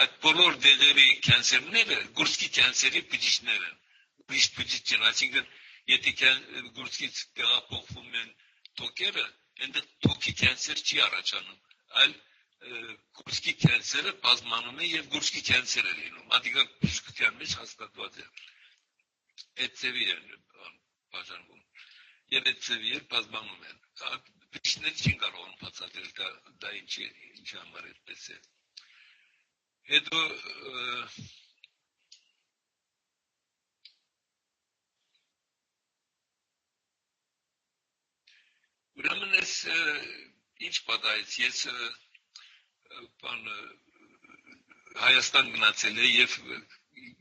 այդ բոլոր դեղերի կենսերները գուրսկի կենսերի բջիջներ են։ Ուրիշ բջիջ չեն, այսինքն եթե գուրսկից տեղափոխվում են թոքերը, այնտեղ թոքի կենսեր չի առաջանում, այլ գուրսկի կենսերը բազմանում է եւ գուրսկի կենսեր է լինում, ադիգա բժշկության մեջ հաստատված է։ Այդ ծևի են բաժանվում եւ այդ ծևի էլ բազմանում են։ Բջիջները չեն կարող բացատրել դա ինչի համար այդպես է։ Հետո ուրեմն ես ինչ պատահեց, ես Հայաստան գնացել է եւ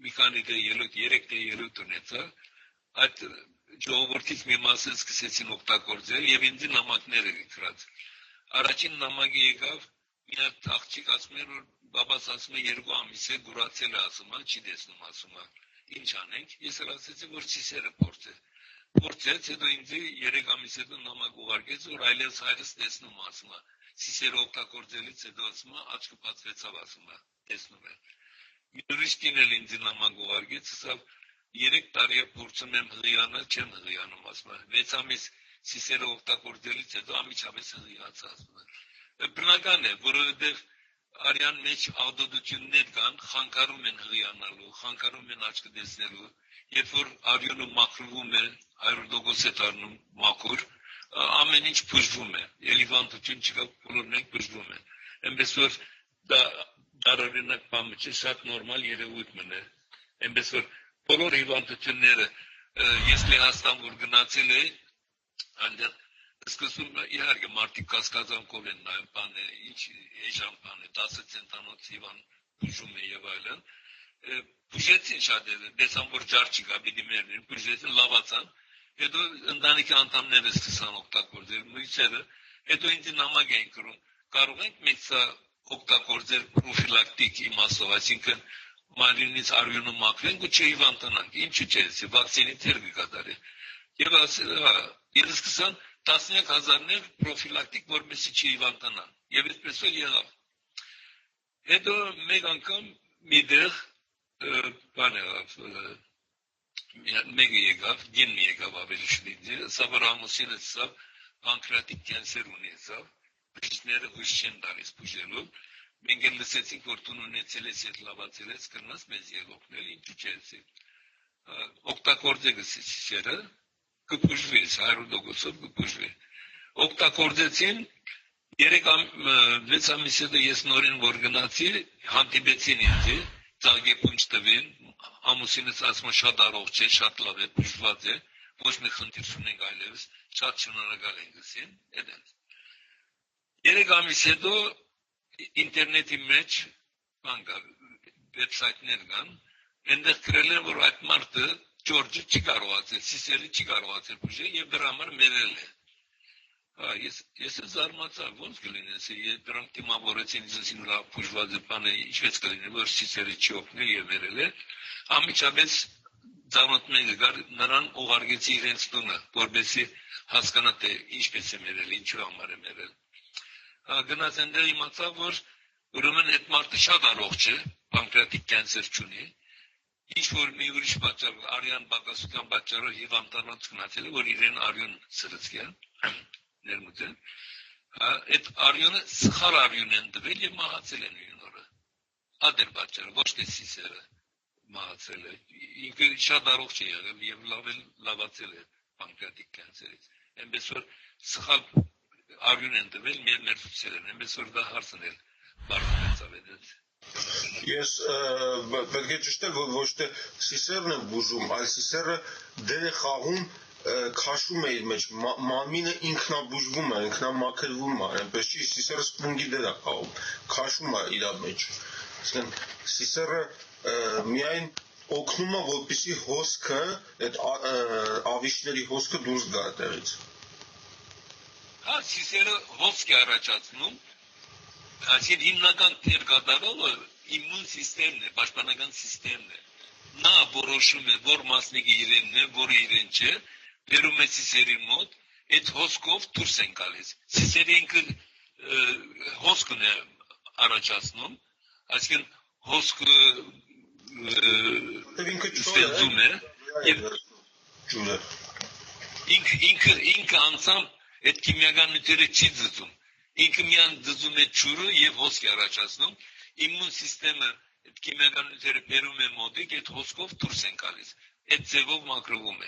մի քանի երեք ելույթ ունեցա, այդ ժողովրդից մի մասը սկսեցին օգտագործել եւ ինձ նամակներ գրած։ Առաջին նամակը եկավ, մի հատ աղջիկ ասում էր, որ բաբաս ասում է 2 ամիս է գուրացել է, ասում է, չի տեսնում, ասում է, ինչ անենք, ես էլ ասեցի, որ ցիսերը փորձեց, հետո ինձ 3 ամիս հետո նամակ ուղարկեց, որ այլևս հայրս տեսնում, ասում է, ցիսերը օգտագործելից հետո ասում է, աչքը բացվեցավ, ասում է, տեսնում է։ Մի ուրիշ կին էլ ինձ նամակ ուղարկեց, ասավ 3 տարի է փորձում եմ հղիանալ, չեմ հղիանում, ասում է, 6 ամիս ցիսերը օգտագործելից հետո ամիջապես հղիացա, ասում է։ Բնական է, որովհետև արյան մեջ աղդոտություններ կան, խանգարում են հղիանալու, խանգարում են աչքը տեսնելու, երբ որ արյունը մաքրվում է, 100% է դառնում մաքուր, ամեն ինչ բուժվում է, ելիվանդություն չկա, բոլորն են բուժվում են։ Այնպես որ դա տարօրինակ բան չէ, շատ նորմալ երևույթ մնա։ Այնպես որ բոլոր հիվանդությունները ես Լեհաստան որ գնացել էի, այնտեղ սկսում իհարկե մարդիկ կասկածանքով են նայում, բան է, ինչ էժան բան է, 10 ցենտանոց հիվան բուժում է եւ այլն։ Բուժեցին շատերը, տեսան որ ջար չկա, պիտի մեռնեն, բուժեցին, լավացան։ Հետո ընտանիքի անդամները սկսան օգտագործել, մյուսերը, հետո ինձ նամակ էին գրում, կարող ենք մենք սա օգտագործել պրոֆիլակտիկ իմաստով, այսինքն մարմնից արյունը մաքրենք ու չհիվանդանանք, ինչու՞ չէ, վակցինի թեր կկատարի։ Եվ ես սկսան 10,000-ներ պրոֆիլակտիկ, որպեսզի չհիվանդանան, եւ այդպես էլ եղավ։ Հետո մեկ անգամ մի դեղ բան եղավ, մեկը եկավ, գին մի եկավ ավելի շնիդի, սա որ ամուսինս սա պանկրատիկ կենսեր ունեցավ, բժիշկները հույս չեն տալիս բուժելու, մենք էլ լսեցինք, որ տուն ունեցել ես, հետ լավացել ես, կրնաս մեզ ել օգնել, ինչու չես օգտագործեք սերը, կբուժվի, 100%-ով կբուժվի։ Օգտագործեցին, 6 ամիս հետո ես նորին որ գնացի, հանդիպեցին ինձ, ծաղկեպունչ տվին, ամուսինս ասում է շատ առողջ է, շատ լավ է, բուժված է, ոչ մի խնդիր չունենք այլևս, շատ շնորհակալ ենք ասին, այդպես։ 3 ամիս հետո ինտերնետի մեջ բան կա, վեբսայթներ կան, այնտեղ գրել են, որ այդ մարդը Ջորջը չի կարողացել, Սիսելի չի կարողացել բուժել եւ դրա համար մերել է։ Ես զարմացա, ոնց կլինես, դրանք դիմավորեցին ինձ լավ բուժված է բանը, ինչպես կլինի, որ Սիսելի չի օգնել եւ մերել է։ Ամիջապես ծանոթները գար նրան ուղարկեցի իրենց տունը, որպեսզի հասկանա թե ինչպես է մերել, ինչու համար է մերել։ Գնաց այնտեղ իմացա, որ ուրեմն այդ մարդը շատ առողջ է, պանկրատիկ կենսեր չունի, ինչ որ մի ուրիշ պատճառ, արյան բակասության պատճառով հիվանդանոց գնացել է, որ իրեն արյուն սրծկել, ներմուծել, Այդ արյունը սխալ արյուն են տվել եւ մահացել են նույն օրը։ Ադեր պատճառը, ոչ թե սիսերը մահացել է։ Ինքը շատ առողջ է եղել եւ լավացել է պանկրատիկ կենսերից։ Այնպես որ սխալ արյուն են տվել մեր ներծուցել են, այնպես որ դա հարցն էլ բարձրացավ այդ։ Ես պետք է ճշտել, որ ոչ թե սիսերն են բուժում, այլ սիսերը դեր է խաղում քաշում է իր մեջ, մարմինը ինքնաբուժվում է, ինքնամաքրվում է, այնպես չի, սիսերը սպունգի դեր է խաղում, քաշում է իր մեջ։ Իսկն սիսերը միայն օգնում է, որպեսզի հոսքը, այդ ավիշների հոսքը դուրս գա այդտեղից։ Հա, սիսերը հոսք է առաջացնում, այսինքն հիմնական դեր կատարողը իմուն սիստեմն է, պաշտպանական սիստեմն է։ Նա որոշում է, որ մասնիկը իրենն է, որը իրեն չէ, բերում է սիսերի մոտ, այդ հոսքով դուրս են գալիս։ Սիսերը ինքը հոսքն է առաջացնում, այսինքն հոսքը ստեղծում է եւ ինքը անցամ այդ քիմիական նյութերը չի ձգում։ Ինքը միան ձգում է ջուրը եւ հոսք է առաջացնում։ Իմուն սիստեմը այդ քիմիական նյութերը բերում է մոտիկ, այդ հոսքով դուրս են գալիս։ Այդ ձևով մաքրվում է։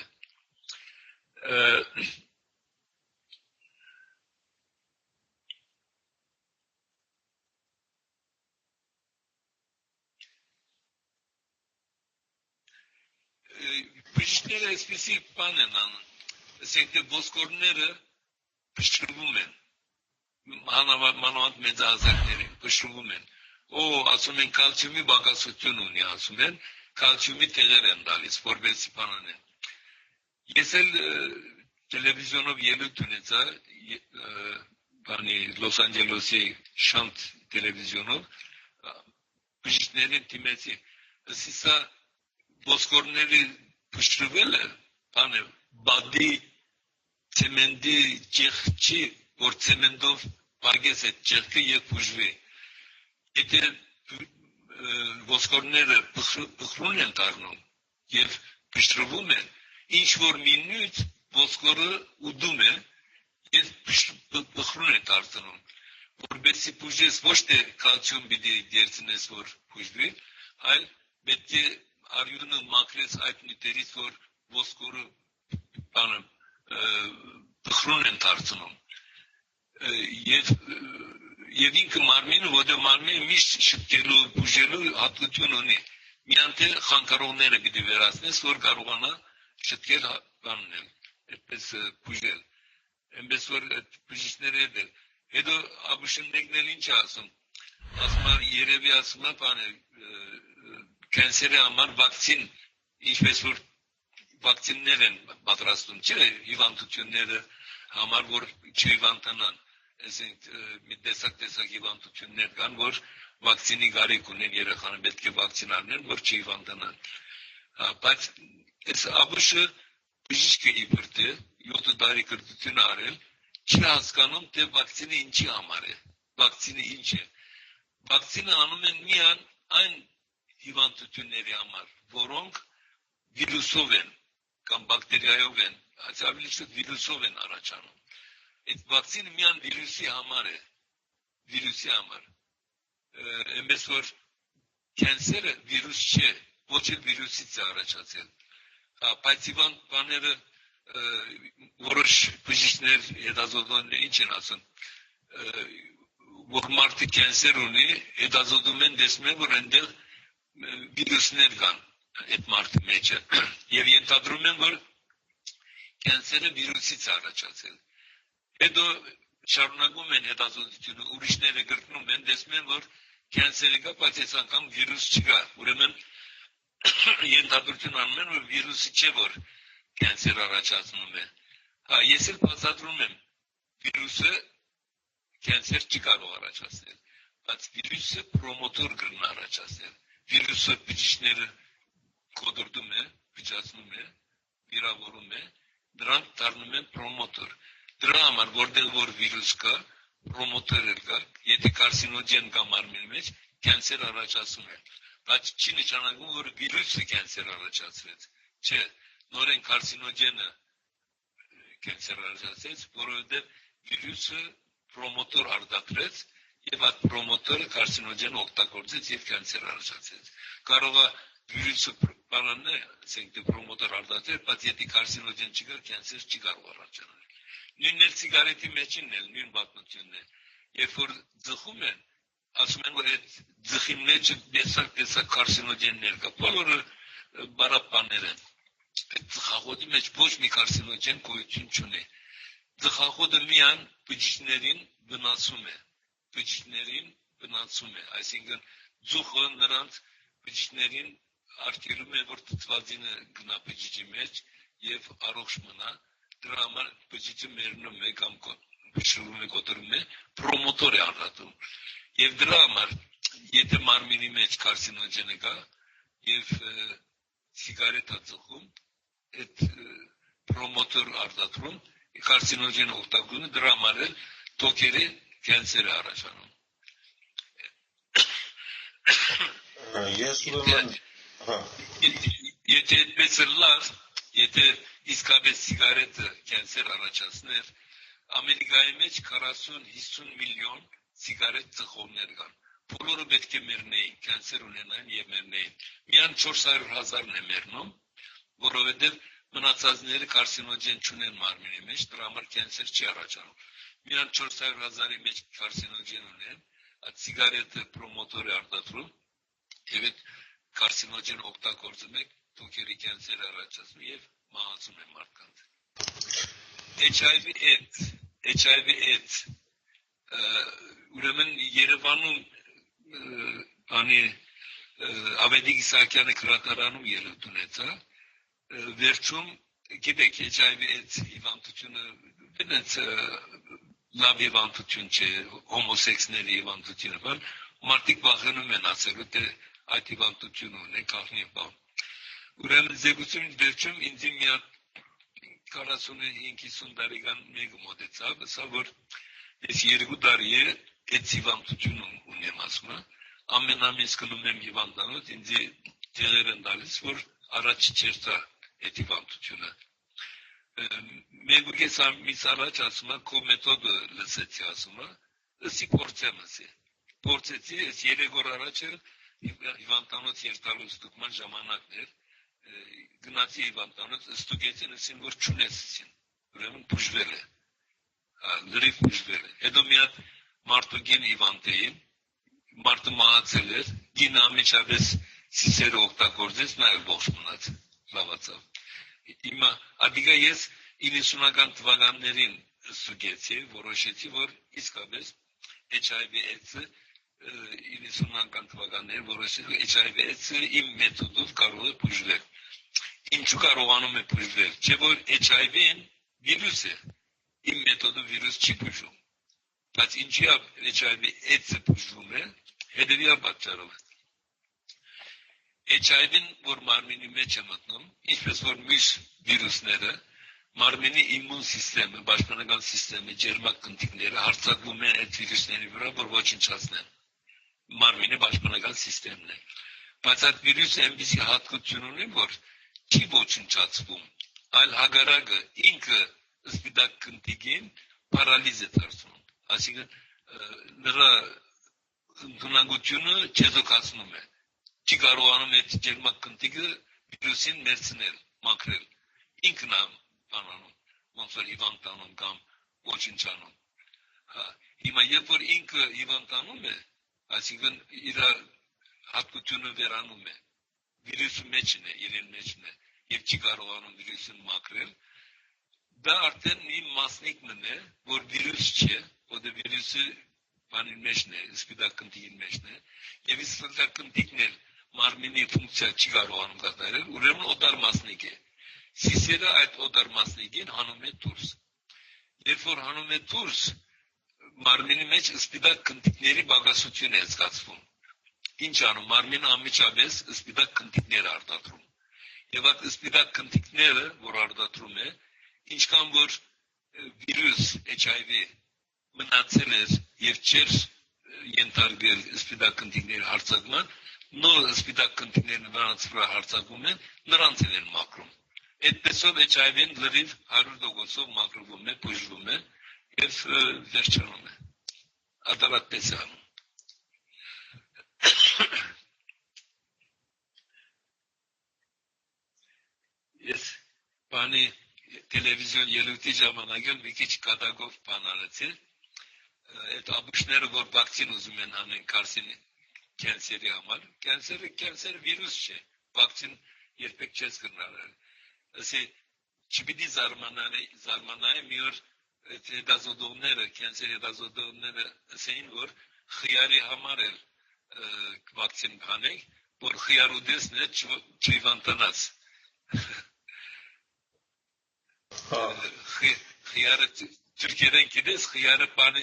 Բժիշկները այսպեսի բան են անում, ասենք թե ոսկորները փշրվում են, մանավանդ մեծահասակներին փշրվում են, ասում են կալցիումի բակասություն ունի, ասում են, կալցիումի տեղեր են տալիս, որպեսզի բանանեն։ Ես էլ տելևիզիոնով ելույթ ունեցա, Լոս Անջելեսի շանթ տելևիզիոնով, բժիշկներին դիմեցի, ասիսա ոսկորների փշրվելը, բադի ցեմենտի ճեղքի, որ ցեմենտով բարգես այդ ճեղքը եւ բուժվի։ Եթե ոսկորները փխրուն են դառնում եւ փշրվում են, ինչ որ մինուտ ոսկորը ուդում է եւ փխրուն է դառնում, որովհետեւ բուժես ոչ թե կալցիում պիտի դերցնես, որ բուժվի, այլ պետք է արյունը մաքրես այդ նյութերից, որ ոսկորը փխրուն են դարձնում։ Եվ ինքը մարմինը, որտեղ մարմինը միշտ շտկելու, բուժելու հատկություն ունի։ Միայն թե խանգարողները պիտի վերացնես, որ կարողանա շտկել բաննել, այդպես բուժել։ Այնպես որ այդ բժիշկները էլ հետո աբուշն մեկն էլ ինչ ասում։ Ասում է երևի ասում է կենսերի համար վակցին, ինչպես որ վակցիններ են պատրաստում, չէ՞, հիվանդությունները համար, որ չհիվանդանան, այսինքն մի տեսակ հիվանդություններ կան, որ վակցինի կարիք ունեն երեխաները, պետք է վակցին առնեն, որ չհիվանդանան։ Բայց այս աբուշը բժիշկը իբրտ է, 7 տարի կրթություն արել, չի հասկանում, թե վակցինը ինչի համար է, վակցինը ինչ է։ Վակցինը անում են միայն այն հիվանդությունների համար, որոնք վիրուսով են կամ բակտերիայով են, ավելի շուտ վիրուսով են առաջանում։ Այդ վակցինը միայն վիրուսի համար է, վիրուսի համար։ Այնպես որ կենսերը վիրուս չէ, ոչ էլ վիրուսից է առաջացել։ Բայց բաները որոշ բժիշկներ հետազոտողներ ինչ են ասում, որ մարդը կենսեր ունի, հետազոտում են տեսնում են, որ այնտեղ վիրուսներ կան այդ մարդի մեջը եւ ենթադրում են, որ կենսերը վիրուսից առաջացել։ Հետո շարունակում են հետազոտությունը, ուրիշները գրկնում են, տեսնում են, որ կենսերը կա, բայց այս անգամ վիրուս չկա։ Ուրեմն ենթադրություն անում են, որ վիրուսը չէ, որ կենսեր առաջացնում է։ Ես էլ բացատրում եմ, վիրուսը կենսեր չի կարող առաջացնել, բայց վիրուսը պրոմոտոր կրնա առաջացնել։ Վիրուսը բջիջները կոդրդում է, բջացնում է, վիրավորում է, դրանք դառնում են պրոմոտոր։ Դրա համար, որտեղ որ վիրուս կա, պրոմոտոր կա, եթե կարսինոգեն կա մարմնի մեջ, կենսեր առաջացում է։ Բայց չի նշանակում, որ վիրուսը կենսեր առաջացրեց։ Չէ, նորեն կարսինոգենը կենսեր առաջացրեց, որովհետև վիրուսը պրոմոտոր արտադրեց եւ այդ պրոմոտորը կարցինոգեն օգտագործեց եւ կյանսեր առաջացրեց։ Կարող է վիրուսը բանանը, ասենք պրոմոտոր արտադրել, բայց եթե կարցինոգեն չկա, կյանսեր չի կարող առաջանալ։ Նույնն էլ սիգարետի մեջին էլ նույն պատմությունն է։ Երբ որ ձխում են, ասում են որ այդ ձխի մեջ տեսակ կարցինոգեններ կա, բոլորը բարապաններ են։ Այդ ծխախոտի մեջ ոչ մի կարցինոգեն գոյություն չունի։ Ծխախոտը միայն բջիջներին վնասում է, այսինքն ձուխը նրանց բջիջներին արգելում է, որ թթվածինը գնա բջիջի մեջ եւ առողջ մնա, դրա համար բջիջը մերնում է կամ շրում է, կոտրում է, պրոմոտոր է արտադրում։ Եվ դրա համար, եթե մարմինի մեջ կարցինոգենը կա եւ սիգարետա ծխում, այդ պրոմոտոր արտադրում, կարցինոգեն օգտագործում, դրա համար էլ թոքերի կյանսեր է առաջանում։ Ես ուրեմն Եթե այդպես լար, եթե իսկապես սիգարետը կյանսեր առաջացներ, Ամերիկայի մեջ 40-50 միլիոն սիգարետ ծխողներ կան։ Բոլորը պետք է մեռնեին, կյանսեր ունենային եւ մեռնեին։ Միայն 400,000-ն է մեռնում, որովհետեւ մնացածները կարցինոգեն չունեն մարմինի մեջ, դրա համար կյանսեր չի առաջանում։ Միայն 400,000-ի մեջ կարցինոգեն ունեն, այդ սիգարետը պրոմոտոր է արտադրում եւ այդ կարցինոգեն օգտագործում է թոքերի կյանսեր առաջացնում եւ մահացում է մարդկանց։ HIV/AIDS ուրեմն Երևանում Ավետիք Իսահակյանը քրատարանում ելույթ ունեցա, վերջում գիտեք HIV/AIDS հիվանդությունը դենց լավ հիվանդություն չէ, հոմոսեքսների հիվանդությունը, բայց մարդիկ վախենում են ասելու, թե այդ հիվանդությունը ունի, կախնի բան։ Ուրեմն զեկուցումից վերջում ինձ մի հատ 45-50 տարեկան մեկը մոտեցավ, ասա որ ես 2 տարի է այդ հիվանդությունը ունեմ, ասում է, ամեն ամիս գնում եմ հիվանդանոց, ինձ տեղեր են տալիս, որ առաջ չերտա այդ հիվանդությունը։ Մեկ ամիս առաջ ասում է, քո մեթոդը լսեցի, ասում է, ըսի փորձեմ ասի։ Փորձեցի, ես 3 օր առաջ հիվանդանոց երտալու ստուգման ժամանակն էր, գնացի հիվանդանոց, ստուգեցին, ասին, որ չունես ասին, ուրեմն բուժվել է, լրիվ բուժվել է։ Հետո մի հատ մարդուգին հիվանդ էին, մարդը մահացել էր, գինը ամիջապես սիսերը օգտագործեց, նա էլ ողջ մնաց, լավացավ։ Հիմա ադիգա ես 90-ական թվականներին ստուգեցի, որոշեցի, որ իսկապես HIV/AIDS-ը 90-ական թվականներին որոշեցի, HIV/AIDS-ը իմ մեթոդով կարող է բուժվել։ Ինչու կարողանում է բուժվել, չէ որ HIV-ն վիրուս է, իմ մեթոդով վիրուս չի բուժում, բայց ինչի HIV/AIDS-ը բուժվում է, հետևյալ պատճառով։ HIV-ն, որ մարմինի մեջ է մտնում, ինչպես որ մյուս վիրուսները, մարմինի իմուն սիստեմը, պաշտպանական սիստեմը, ջերմակ կնդիկները հարձակվում են այդ վիրուսների վրա, որ ոչնչացնեն։ Մարմինի պաշտպանական սիստեմն է։ Բայց այդ վիրուսը այնպիսի հատկություն ունի, որ չի ոչնչացվում, այլ հակառակը ինքը սպիտակ կնդիկին պարալիզ է դարձնում։ Այսինքն նրա ընդունակությունը չեզոքացնում է։ Չի կարողանում այդ ջերմակ կնդիկը վիրուսին մերցնել, մաքրել։ Ինքն է բանանում, ոնց որ հիվանդանում կամ ոչնչանում։ Հիմա երբ որ ինքը հիվանդանում է, այսինքն իր հատկությունը վերանում է, վիրուսի մեջն է, իրեն մեջն է, եւ չի կարողանում վիրուսին մաքրել, դա արդեն մի մասնիկն է, որ վիրուս չէ, որը վիրուսը բանի մեջն է, սպիտակ կնդիկի մեջն է, եւ սպիտակ կնդիկն էլ մարմինի ֆունկցիա չի կարողանում կատարել, ուրեմն օտար մասնիկ է։ Սիսերը այդ օտար մասնիկին հանում է դուրս։ Երբ որ հանում է դուրս, մարմինի մեջ սպիտակ կնդիկների բաղասություն է զգացվում։ Ինչ անում, մարմինը ամիջապես սպիտակ կնդիկներ արտադրում։ Եվ այդ սպիտակ կնդիկները, որ արտադրում է, ինչքան որ վիրուս HIV մնացել էր եւ չէր ենթարկվել սպիտակ կնդիկների հարձակման, նոր սպիտակ կնդիկները նրանց վրա հարձակվում են, նրանց են մաքրում։ Այդպեսով HIV-ն լրիվ 100%-ով մաքրվում է, բուժվում է Եվ վերջանում է, ադարատպես է անում։ Ես բանի տելևիզիոն ելույթի ժամանակել մի քիչ կատակով բան արեցի, այդ աբուշները, որ վակցին ուզում են անեն կենսերի համար, կենսերը վիրուս չէ, վակցին երբեք չես կրնարել, ասի չպիտի զարմանայի մի օր հետազոտողները, կենսերի հետազոտողները ասեին, որ խիարի համար էլ վակցին բանենք, որ խիար ուդեսն է չիվանտնաց։ Խիարը Թուրքերեն գիտես, խիարը բանը,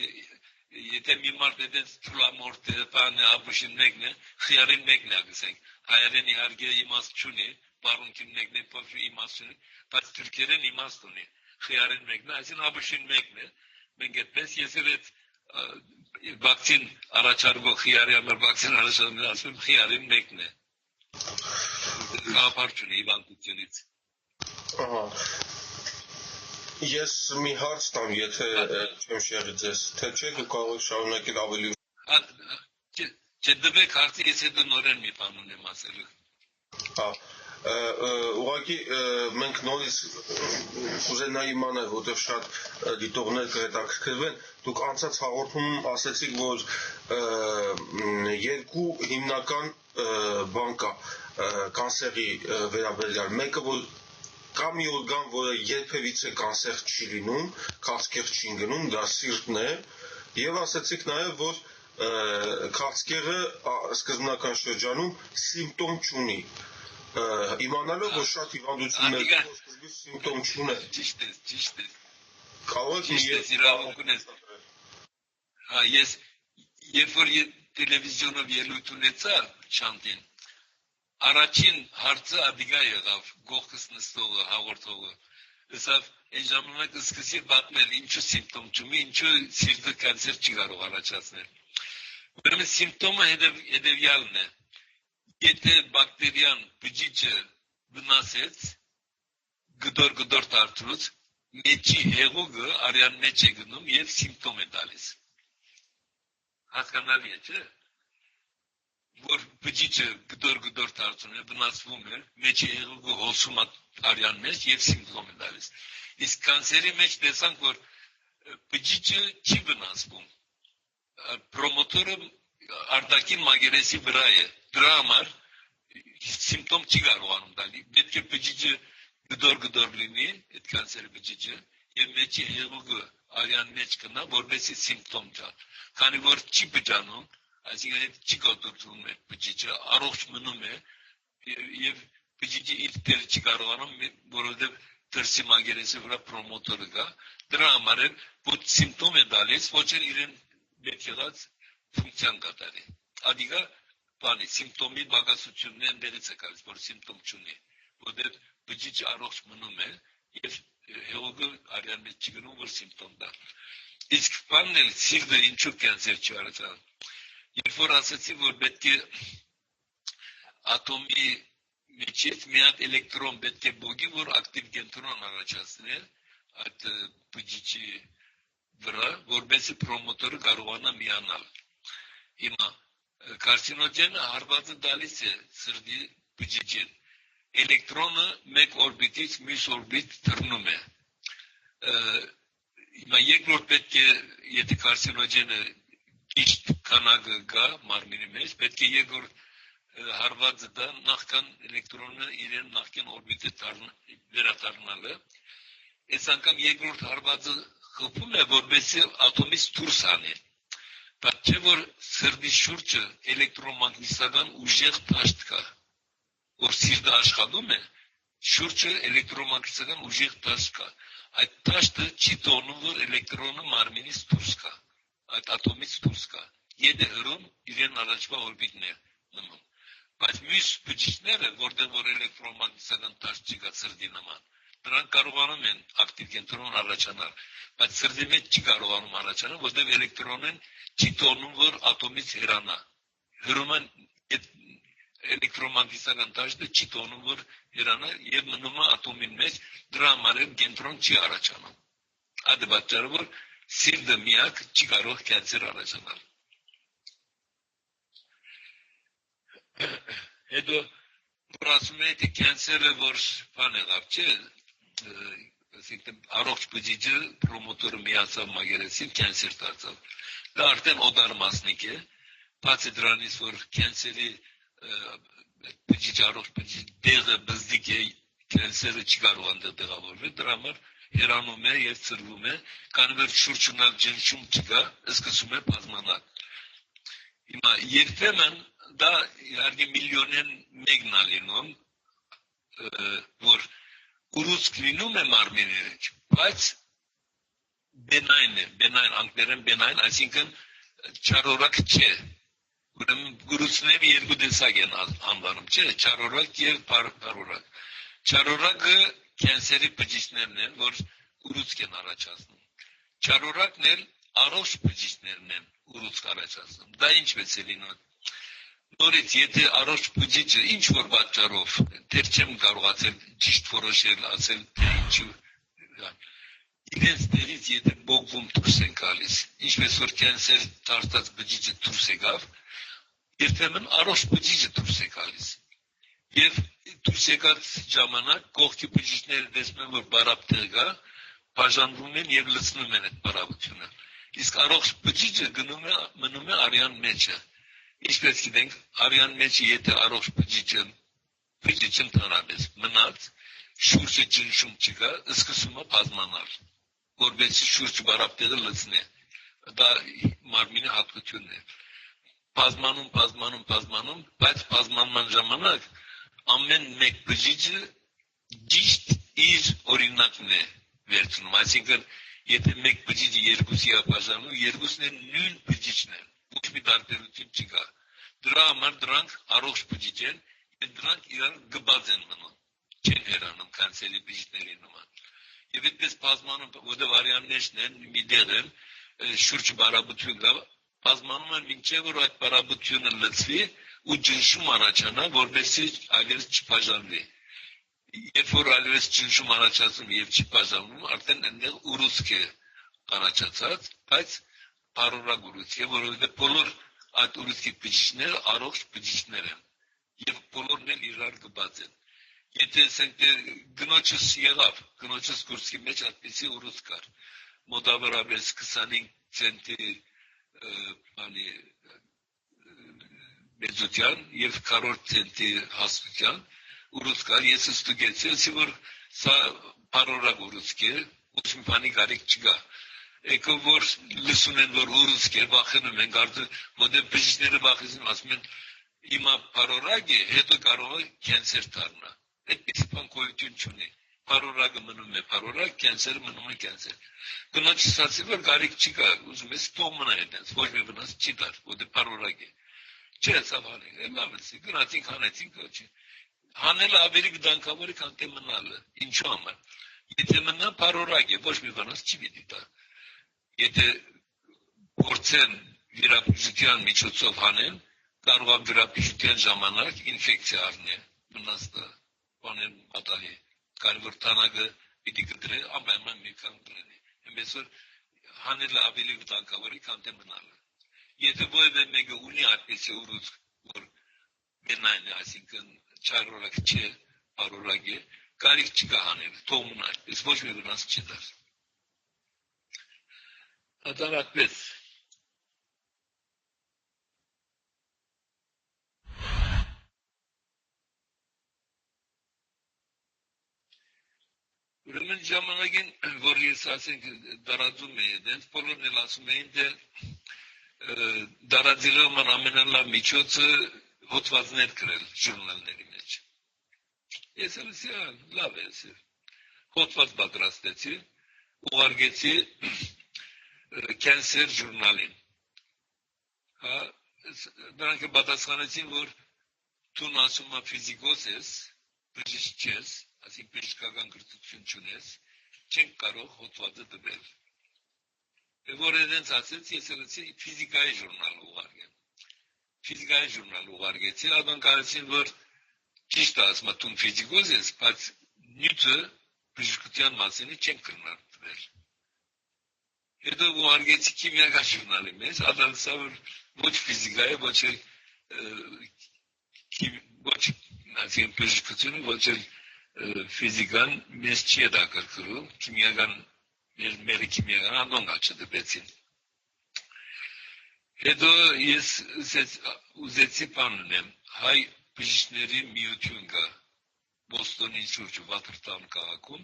եթե մի մարդ էդենց թուլամորդ է, բանը աբուշին մեկն է, խիարին մեկն է, գսենք, հայերեն իհարկե իմաստ չունի, բարունքին մեկն է, պովշի իմաստ չունի, բայց թուրքերեն իմաստ ունի, խիարին մեկն է, այսին աբուշին մեկն է, մենք այդպես ես էլ այդ վակցին առաջարկող խիարի համար վակցին առաջարկող ասում խիարին մեկն է, գաղապար չունի իվանդությունից։ Ես մի հարց տամ, եթե չեմ շեղի ձեզ, թե չէ դու կարող եք շարունակել ավելի Չդվեք հարցի, ես հետո նորեն մի բան ունեմ ասելու։ Ուղղակի մենք նորից կուզենայի իմանալ, որտեղ շատ դիտողներ կհետաքրքրվեն, դուք անցած հաղորդումում ասեցիք, որ երկու հիմնական բան կա կանսերի վերաբերյալ, մեկը որ կա մի օրգան, որը երբևիցե կանսեր չի լինում, քաղցկեղ չի ընկնում, դա սիրտն է, եւ ասացիք նաեւ, որ քաղցկեղը սկզբնական շրջանում սիմպտոմ չունի։ Իմանալով, որ շատ հիվանդություններ սիմպտոմ չունեն։ Ճիշտ է։ Կարող եք իրավունք ունես։ Ես երբ որ տելևիզիոնով ելույթ ունեցա Շանտին, առաջին հարցը ադիգա եղավ գողքս նստողը, հաղորդողը, ըսավ այն ժամանակ սկսի պատմել ինչու սիմպտոմ չունի, ինչու սիրտը կանցեր չի կարող առաջացնել։ Ուրեմն սիմպտոմը հետևյալն է. եթե բակտերիան բջիջը վնասեց, գդոր դարձրուց, մեջի հեղուկը արյան մեջ է գնում եւ սիմպտոմ է տալիս։ Հասկանալի է, չէ՞։ Որ բջիջը գդոր դարձում է, վնասվում է, մեջի հեղուկը հոսում է արյան մեջ եւ սիմպտոմ է տալիս։ Իսկ կանսերի մեջ տեսանք, որ բջիջը չի վնասվում։ Պրոմոտորը արտաքին մագերեսի վրա է։ Դրա համար սիմպտոմ չի կարողանում տալ։ Պետք է բջիջը գդոր լինի, այդ կանսերի բջիջը, եւ մեջի հեղուկը արյան մեջ գնա, որպեսզի սիմպտոմ տա։ Քանի որ չի բջանում, այսինքն այդ չի կոտրում է բջիջը, առողջ մնում է եւ բջիջը իր դերը չի կարողանում, որովհետեւ դրսի մագերեսի վրա պրոմոտորը կա, դրա համար էլ ոչ սիմպտոմ է տալիս, ոչ էլ իրեն պետք եղած ֆունկցիան կատարի։ Ադիգա բանի սիմպտոմի բաղացությունն է դերից է գալիս, որ սիմպտոմ չունի, որովհետեւ բջիջը առողջ մնում է եւ հեղուկը արյան մեջ չի գնում, որ սիմպտոմ տա։ Իսկ բանն էլ սիրտը ինչու կյանսեր չի առաջանում։ Երբ որ ասացի, որ պետք է ատոմի միջից մի հատ էլեկտրոն պետք է բոգի, որ ակտիվ կենտրոն առաջացնել այդ բջիջի վրա, որպեսզի պրոմոտորը կարողանա միանալ։ Հիմա կարցինոգենը հարվածը տալիս է սրտի բջիջին։ Էլեկտրոնը մեկ օրբիտից մյուս օրբիտ թռնում է։ Հիմա երկրորդ պետք է, եթե կարցինոգենը ճիշտ քանակը գա մարմինի մեջ, պետք է երկրորդ հարվածը դա նախքան էլեկտրոնը իրեն նախքան օրբիտը վերադառնալը։ Այս անգամ երկրորդ հարվածը խփում է, որպեսզի ատոմից դուրս անի։ Բայց չէ որ սրտի շուրջը էլեկտրոմագնիսական ուժեղ դաշտ կա, որ սիրտը աշխատում է, շուրջը էլեկտրոմագնիսական ուժեղ դաշտ կա։ Այդ դաշտը չի տոնում, որ էլեկտրոնը մարմինից դուրս գա, այդ ատոմից դուրս գա։ Եթե հրում իրեն առաջվա օրբիտն է նման։ Բայց մյուս բջիջները, որտեղ որ էլեկտրոմագնիսական դաշտ չկա սրտի նման, դրանք կարողանում են ակտիվ կենտրոն առաջանալ, բայց սրտի մեջ չի կարողանում առաջանալ, որտեղ էլեկտրոնն չի տոնում, որ ատոմից հեռանա։ Հրում են այդ էլեկտրոմագնիսական դաշտը չի տոնում, որ հեռանա եւ մնում է ատոմին մեջ, դրա համար էլ կենտրոն չի առաջանում։ Այդ պատճառով որ սիրտը միակ չի կարող կենսեր առաջանալ։ Հետո ասում է թե կենսերը որ բան եղավ, չէ, այսինքն առողջ բջիջը պրոմոտորը միացավ մագերեցին կենսեր դարձավ։ Դա արդեն օդար մասնիկ է, բացի դրանից որ կենսերի բջիջ առողջ բջիջ դեղը բզդիկ է, կենսերը չի կարող այնտեղ տեղավորվել, դրա համար հեռանում է եւ ծրվում է, քանի որ շուրջունալ ջնջում չկա, սկսում է բազմանալ։ Հիմա երբեմն դա իհարկե միլիոնեն մեկն է լինում, որ ուռուցք լինում է մարմինի մեջ, բայց բենայն է, բենայն անգլերեն բենայն, այսինքն չարորակ չէ։ Ուրեմն ուռուցքները երկու տեսակ են անվանում, չէ, չարորակ եւ բարորակ։ Չարորակը կենսերի բջիջներն են, որ ուռուցք են առաջացնում։ Չարորակն էլ առողջ բջիջներն են ուռուցք առաջացնում։ Դա ինչպես է լինում։ Նորից, եթե առողջ բջիջը ինչ որ պատճառով, դեռ չեմ կարողացել ճիշտ որոշել, ասել թե ինչու, իրենց դերից եթե բողվում դուրս են գալիս, ինչպես որ կենսեր դարձած բջիջը դուրս եկավ, երբեմն առողջ բջիջը դուրս է գալիս։ Եվ դուրս եկած ժամանակ կողքի բջիջները տեսնում են, որ բարապ տեղ կա, բաժանվում են եւ լցնում են այդ բարապությունը։ Իսկ առողջ բջիջը մնում է արյան մեջը։ Ինչպես գիտենք, արյան մեջը եթե առողջ բջիջը ընդհանրապես մնաց, շուրջը ջնջում չկա, սկսում է բազմանալ, որովհետեւ շուրջը բարապ տեղը լցնի։ Դա մարմինի հատկությունն է։ Բազմանում, բայց բազմանման ժամանակ ամեն մեկ բջիջը ճիշտ իր օրինակն է վերցնում, այսինքն եթե մեկ բջիջը երկուսի է բաժանում, երկուսն են նույն բջիջն են, ոչ մի տարբերություն չկա։ Դրա համար դրանք առողջ բջիջ են, եւ դրանք իրար գբած են մնում, չեն հեռանում կենսերի բջիջների նման։ Եվ այդպես բազմանում, որտեղ արյաններն են, մի դեղ են, շուրջ բարաբություն կա, բազմանում են մինչև որ այդ բարաբությունը լցվի ու ջնշում առաջանա, որպեսզի այլևս չբաժանվի։ Երբ որ այլևս ջնշում առաջացնում եւ չի բաժանվում, արդեն այնտեղ ուռուցք է առաջացած, բայց բարորակ ուռուցք է, որովհետեւ բոլոր այդ ուռուցքի բջիջները առողջ բջիջներ են եւ բոլորն էլ իրար գբած են։ Եթե ասենք գնոջս եղավ, գնոջս կուրսի մեջ այդպեսի ուռուցք կար, մոտավորապես 25 ցենտի մեծության եւ 40 ցենտի հաստության ուռուցք կար, ես ստուգեցի, ասի որ սա բարորակ ուռուցք է, ոչ մի բանի կարիք չկա։ Եկը որ լսում են որ ուռուցք է, վախենում են, կարծում որտեղ բջիջները վախեցնում, ասում են հիմա բարորակ է, հետո կարող է կենսեր դառնա։ Այդպես բան գոյություն չունի։ Բարորակը մնում է բարորակ, կենսերը մնում է կենսեր։ Գնոջս ասի որ կարիք չկա, ուզում ես թող մնա այդպես, ոչ մի վնաս չի դար, որտեղ բարորակ է։ Չէ, սա բան է, լավ է, գնացինք հանեցինք, ոչ։ Հանելը ավելի դանկավոր է, քան թե մնալը։ Ինչու համար։ Եթե մնա բարորակ է, ոչ մի վնաս չի պիտի տա։ Եթե փորձեն վիրաբուժության միջոցով հանեն, կարող է վիրաբուժության ժամանակ ինֆեկցիա առնի, վնասը բաներ մատալի, կարևոր տանակը պիտի կտրե, ամենայն մի կան կրենի։ Այնպես որ հանելը ավելի վտանգավոր է, քան թե մնալը։ Եթե որևէ մեկը ունի այդպիսի ուռուցք, որ բենայն է, այսինքն չարորակ չէ, բարորակ է, կարիք չկա հանել, թող մնա այդպես, ոչ մի վնաս չի դար։ Ադար այդպես։ Ուրեմն ժամանակին, որ ես ասենք դարաձում էի, դենց բոլորն էլ ասում էին, թե դարաձիլման ամենալավ միջոցը հոդվածներ գրել ժուրնալների մեջ։ Ես էլ ասի, լավ է, հոդված պատրաստեցի, ուղարկեցի կենսեր ժուրնալին։ Նրանք պատասխանեցին, որ դու ասում ես ֆիզիկոս ես, բժիշկ չես, այսինքն բժշկական կրթություն չունես, չենք կարող հոդվածը տվել։ Որ այնց ասեց, ես ելեցի ֆիզիկայի ժուրնալ ուղարկեմ։ Ֆիզիկայի ժուրնալ ուղարկեցի, ադոնք ասեցին, որ ճիշտ է ասում, դու ֆիզիկոս ես, բայց նյութը բժշկության մասին չենք քննարկվել։ Հետո ուղարկեցի քիմիական ժուրնալի մեջ, ադալսա որ ոչ ֆիզիկա է, ոչ այսինքն բժշկությունը, ոչ ֆիզիկան մեզ չի հետաքրքրում, քիմիական մեր քիմիական անոնք չդպեցին։ Հետո ես ուզեցի բանունեմ, հայ բժիշկների միություն կա Բոստոնի շուրջ Վաթերտան քաղաքում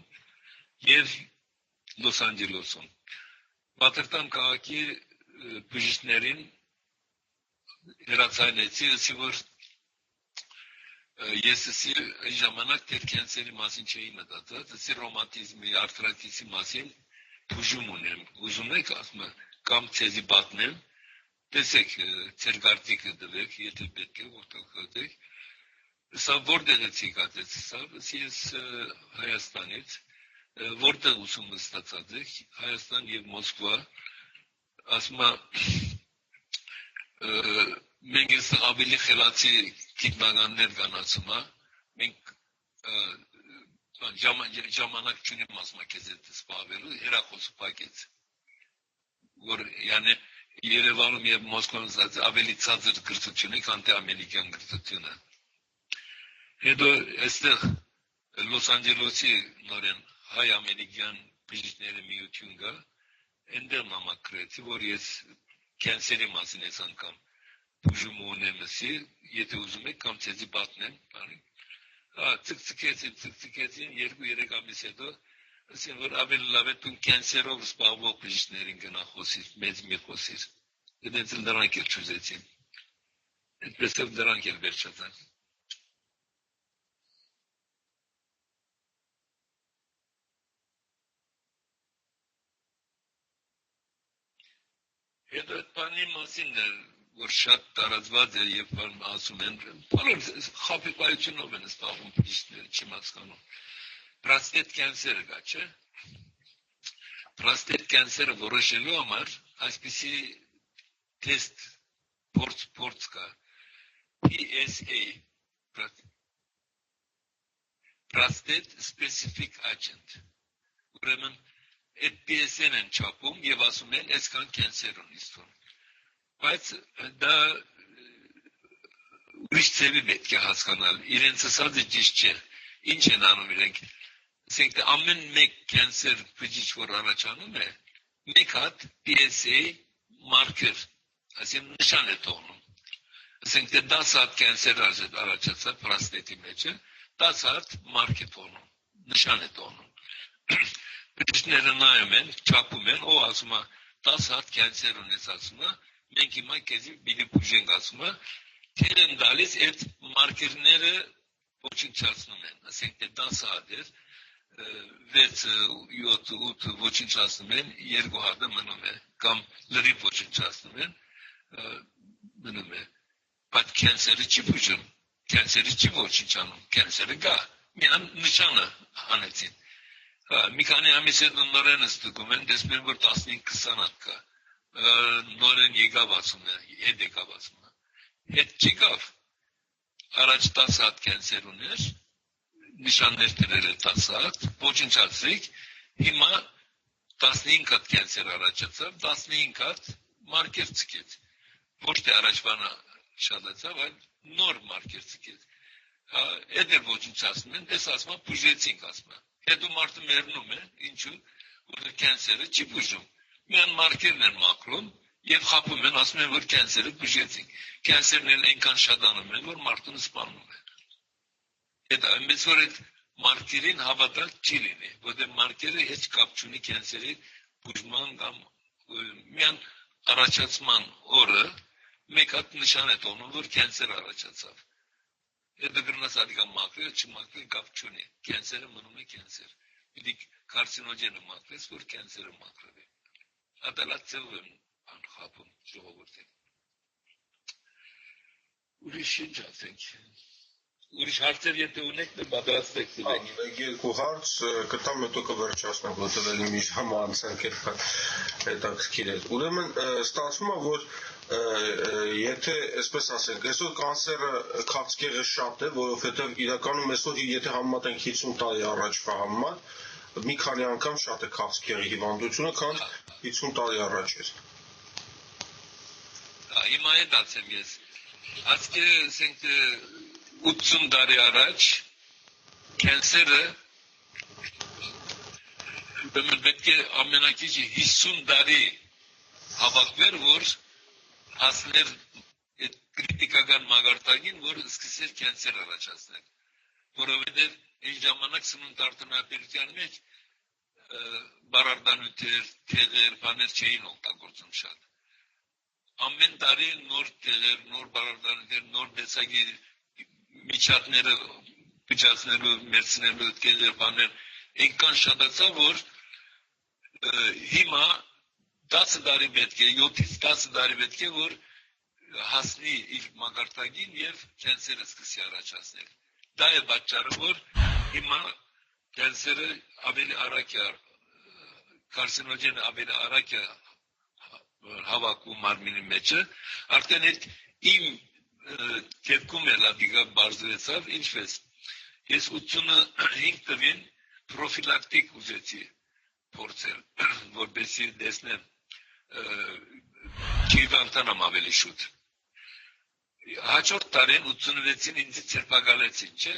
և Լոս Անջելեսում։ Վաթերտան քաղաքի բժիշկներին հեռացանեցի, ասի որ ես ասի ժամանակ դեռ կենսերի մասին չէի մտածած, ասի ռոմատիզմի, արթրիտիսի մասին բուժում ունեմ, ուզում եք ասում կամ ցեզի պատմեմ, տեսեք, ձեր գարտիկը դվեք, եթե պետք է որտեղ գտեք, սա որտեղ եք եկած, սա ես Հայաստանից, որտեղ ուսումը ստացած եք, Հայաստան և Մոսկվա, ասում մենք ես ավելի խելացի գիտնականներ կան ասում, մենք ժամանակ չունեմ ասում քեզ հետ զբաղվելու, հեռախոսը փակեց, որ յանի Երևանում և Մոսկվայում ավելի ցածր կրթություն է, քան թե ամերիկյան կրթությունը։ Հետո այստեղ Լոս Անջելեսի նորեն հայ-ամերիկյան բժիշկների միություն կա, այնտեղ նամակրեցի, որ ես կենսերի մասին ես անգամ բուժում ունեմ ասի, եթե ուզում եք կամ ցեզի պատմեմ, ցկցկեցին 2-3 ամիս հետո, ասին որ ավելի լավ է դու կենսերով զբաղվող բժիշկներին գնա խոսիր, մեծ մի խոսիր։ Դրանց էլ դրանք էլ չուզեցին։ Այդպես էլ դրանք էլ վերջացան։ Հետո այդ բանի մասին որ շատ տարածված է եւ ասում են, բոլոր խաբիբայությունով են զբաղվում բժիշկները, չեմ հասկանում։ Պրոստատ կենսերը կա, չէ՞։ Պրոստատ կենսերը որոշելու համար այսպիսի տեստ փորձ կա, PSA, Prostate Specific Agent։ Ուրեմն այդ PSA-ն են չափում եւ ասում են, այսքան կենսեր ունի ստում։ Բայց դա ուրիշ ծևի պետք է հասկանալ, իրենց ասածը ճիշտ չէ, ինչ են անում իրենք, ասենք ամեն մեկ կենսեր բջիջ որ առաջանում է, մեկ հատ PSA մարկեր, ասենք նշան է թողնում, ասենք 10 հատ կենսեր առաջացա պրոստատի մեջ, 10 հատ մարկ է թողնում, նշան է թողնում, բջիջները նայում են, չափում են, ո ասում է 10 հատ կենսեր ունես ասում է, մենք հիմա քեզի բիլի բուժենք ասում է, թեր են դալիս այդ մարկերները ոչնչացնում են, ասենք 10 հատ էր, 6, 7, 8 ոչնչացնում են, 2 հատը մնում է, կամ լրիվ ոչնչացնում են, մնում է, բայց կենսերը չի բուժում, կենսերը չի ոչնչանում, կենսերը գա, միան նշանը հանեցին, մի քանի ամիս հետ նորեն ստգում են, տեսնում են, որ 15-20 հատ կա, նորեն եկավ ասում է, հետ եկավ ասում է, հետ չիկավ, առաջ 10 հատ կենսեր ուներ, նշաններ դրել է 10 հատ, ոչնչացրիք, հիմա 15 հատ կենսեր առաջացավ, 15 հատ մարկեր ցկեց, ոչ թե առաջվանը շատացավ, այլ նոր մարկեր ցկեց, հետ էր ոչնչացնում են, դես ասում է, բուժեցինք ասում է, հետո մարդը մեռնում է, ինչու, որ կենսերը չի բուժում, միան մարկերն են մաքրում, և խապում են, ասում են, որ կենսերը բուժեցինք, կենսերն էլ այնքան շատանում են, որ մարդուն սպանում են, այդ այնպես որ այդ մարկերին հավատալ չի լինի, որտեղ մարկերը heç կապ չունի կենսերի բուժման կամ միան առաջացման օրը մեկ հատ նշան է տոնում, որ կենսեր առաջացավ, հետո գրնաս ադիկա մաքրել, չմաքրել կապ չունի, կենսերը մնում է կենսեր, պիտի կարցինոգենը մաքրես, որ կենսերը մաքրել է, ադալատ ծև եմ խապում ժողովուրդին, ուրիշ ինչ ասենք, ուրիշ հարցեր եթե ունեք, պատրաստեք դուք։ Երկու հարց կտամ հետո կվերջացնենք, որտեղ էլի մի ժամ անցանք հետաքրքիր է։ Ուրեմն ստացվում է, որ եթե այսպես ասենք, այսօր կանսերը քաղցկեղը շատ է, որովհետև իրականում այսօր եթե համեմատենք 50 տարի առաջվա համեմատ, մի քանի անգամ շատ է քաղցկի եղել հիվանդությունը, քան 50 տարի առաջ էր։ Հիմա է դասեմ ես։ Ասկե ասենք 80 տարի առաջ կենսերը պետք է ամենակիչը 50 տարի հավաքվեր, որ հասներ այդ կրիտիկական մագարտակին, որ սկսեր կենսեր առաջացնել։ Որովհետև այն ժամանակ սնունդ արտոնապետության մեջ բարարդանութեր, թեղեր, բաներ չէին օգտագործում շատ։ Ամեն տարի նոր թեղեր, նոր բարարդանութեր, նոր տեսակի միջատները փչացնելու, մերցնելու թեղեր, բաներ այնքան շատացավ, որ հիմա 10 տարի պետք է, 7-ից 10 տարի պետք է, որ հասնի իր մագարտակին և կենսերը սկսի առաջացնել։ Դա է պատճառը, որ հիմա կենսերը ավելի արագ է, կարսինոգենը ավելի արագ է հավաքում մարմինի մեջը, արդեն այդ իմ դեպքում էլ ադիգա բարձրացավ, ինչպես ես 85 տվին պրոֆիլակտիկ ուզեցի փորձել, որպեսզի տեսնեմ հիվանդանամ ավելի շուտ։ Հաջորդ տարին 86-ին ինձ ցերպակալեցին, չէ՞։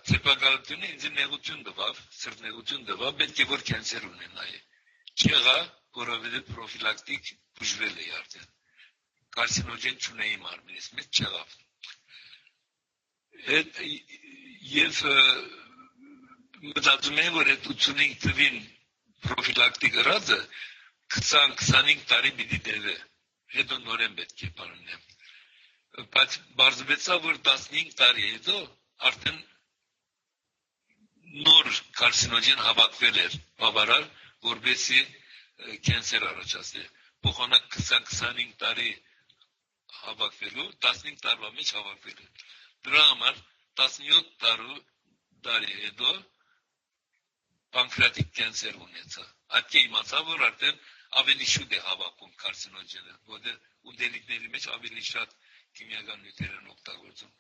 Ցերպակալությունը ինձ նեղություն տվավ, սրտնեղություն տվավ, պետք է որ կենսեր ունենայի։ Չեղա, որովհետև պրոֆիլակտիկ բուժվել էի արդեն։ Կարսինոգեն չունեի մարմինիս մեջ, չեղավ։ Եվ մտածում եմ, որ այդ 85 տվին պրոֆիլակտիկ ըրածը 20-25 տարի պիտի տևե, հետո նորեն պետք է պարունեմ։ Բայց բարձվեցավ, որ 15 տարի հետո արդեն նոր կարսինոգեն հավաքվել էր բավարար, որպեսզի կենսեր առաջացներ։ Փոխանակ 20-25 տարի հավաքվելու, 15 տարվա մեջ հավաքվել էր։ Դրա համար 17 տարի հետո պանկրատիկ կենսեր ունեցա։ Այդ իմացա, որ արդեն ավելի շուտ է հավաքում կարսինոգենը, որտեղ ուտելիքների մեջ ավելի շատ քիմիական նյութեր են օգտագործում։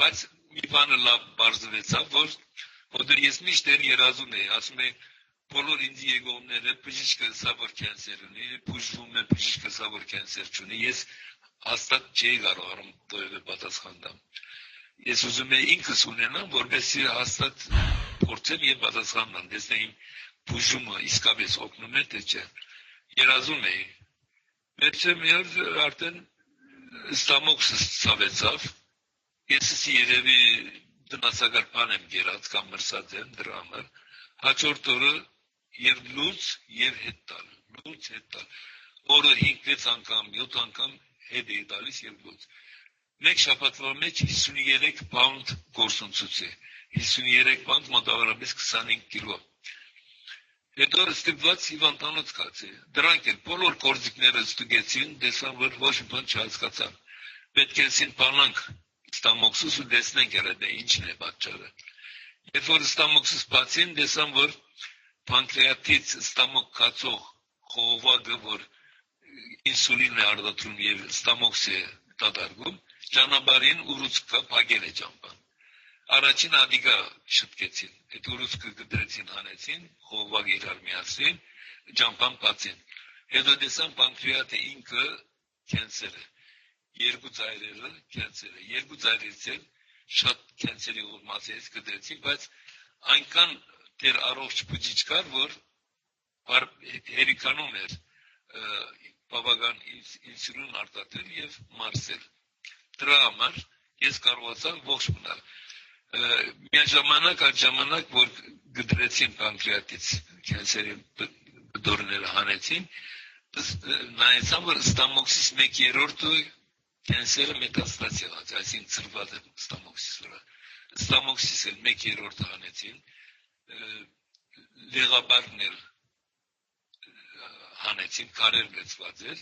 Բայց մի բանը լավ բարձրացավ, որտեղ ես միշտ երազում էի, ասում էի, բոլոր ինձ եկողները բժիշկը սա որ կենսեր ունի, բուժվում է բժիշկը սա որ կենսեր չունի, ես հաստատ չէի կարող պատասխան տամ։ Ես ուզում էի ինքս ունենամ, որպեսզի հաստատ փորձեմ եւ պատասխան տամ, տեսնեի բուժումը իսկապես օգնում է, թե չէ։ Երազում էի։ Վերջը մի օր արդեն ստամոքսս ցավեցավ։ Ես երևի տնասակար բան եմ գերած կամ մրսած եմ դրա համար։ Հաջորդ օրը եւ լուծ եւ հետ տալ, լուծ հետ տալ։ Օրը 5-6 անգամ, 7 անգամ հետ էի տալիս եւ լուծ։ Մեկ շաբաթվա մեջ 53 պաունդ գործունեություն է։ 53 պաունդ մոտավորապես 25 կիլո։ Հետո ստիպված հիվանդանոց կացի։ Դրանք էլ բոլոր գործիքները ստուգեցին, տեսան, որ ոչ մի բան չհասկացան։ Պետք է ասին բանանք ստամոքսս ու տեսնենք երբ ինչն է պատճառը։ Երբ որ ստամոքսս բացին, տեսան, որ պանկրեատից ստամոք կացող խողովակը, որ ինսուլին է արտադրում եւ ստամոքս է դատարկում, ճանապարհին ուռուցքը փակել է ճամփան։ Առաջին ադիգա շտկեցին, այդ ուռուցքը գդրեցին, հանեցին, խողովակը իրար միացրին, ճամփան բացին։ Հետո տեսան պանկրեատը ինքը կենսեր է։ Երկու ծայրերը կենսեր է։ Երկու ծայրից էլ շատ կենսերի ուրմացից գդրեցին, բայց այնքան դեր առողջ բջիջ կար, որ հերիքանում էր բավական ինսուլին արտադրել եւ մարսել։ Դրա համար ես կարողացա ողջ մնալ։ Միաժամանակ այդ ժամանակ, որ գդրեցին պանկրեատից կենսերի բդորները հանեցին, նայեցան, որ ստամոքսիս 1/3-ը կենսերը մետաստազ եղած, այսինքն ծրված է ստամոքսիս վրա։ Ստամոքսիս էլ 1/3-ը հանեցին, լեղաբարն էլ հանեցին, քարեր լցված էր,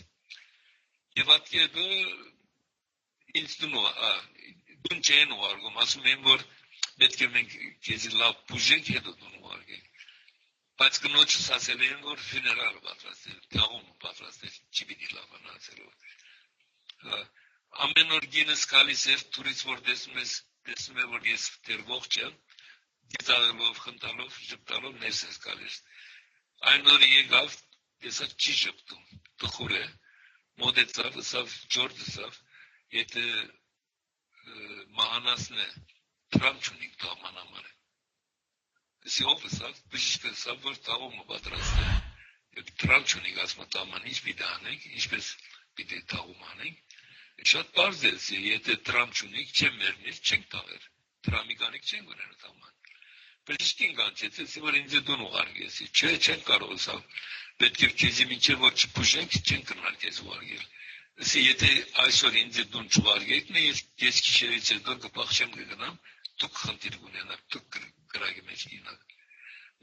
եւ ատկեդը ինձ դուն չեն ուղարկում, ասում են, որ պետք է մենք քեզ լավ բուժենք, հետո դուն ուղարկենք։ Բայց կնոջս ասել են, որ ֆիներալ պատրաստել, թաղում պատրաստել, չի պիտի լավանացելով։ Ամեն օր գինս գալիս էր, դուրից որ տեսնում է, որ ես դեռ ողջ եմ, ծիծաղելով, խնդալով, ժպտալով ներս էր գալիս։ Այն օրը եկավ, տեսակ չի ժպտում, տխուր է, մոտեցավ, ըսավ, Ջորջ ըսավ, եթե մահանասն է, Թրամփ չունիք տաղման համար է։ Ըսի ով ըսավ, բժիշկը ըսավ, որ տաղումը պատրաստ է, Թրամփ չունիք ասմա տաղման, ինչ պիտի անենք, ինչպես պիտի տաղում անենք, շատ պարզ է, եթե Թրամփ չունիք, չեմ մերնիր, չենք տաղեր, Թրամփի կանիք չենք ունենը տաղման։ Բժիշկին կանչեց, որ ինձ դուն ուղարկես, չէ, չեն կարող ըսավ, պետք է քեզի մինչև որ չփուժենք, չեն կրնալ քեզ ուղարկել։ Ըսի եթե այսօր ինձ դուն չուղարկեք, ես գիշերից հետո կփախչեմ կգնամ, դուք խնդիր կունենաք, դուք գրագի մեջ գինաք։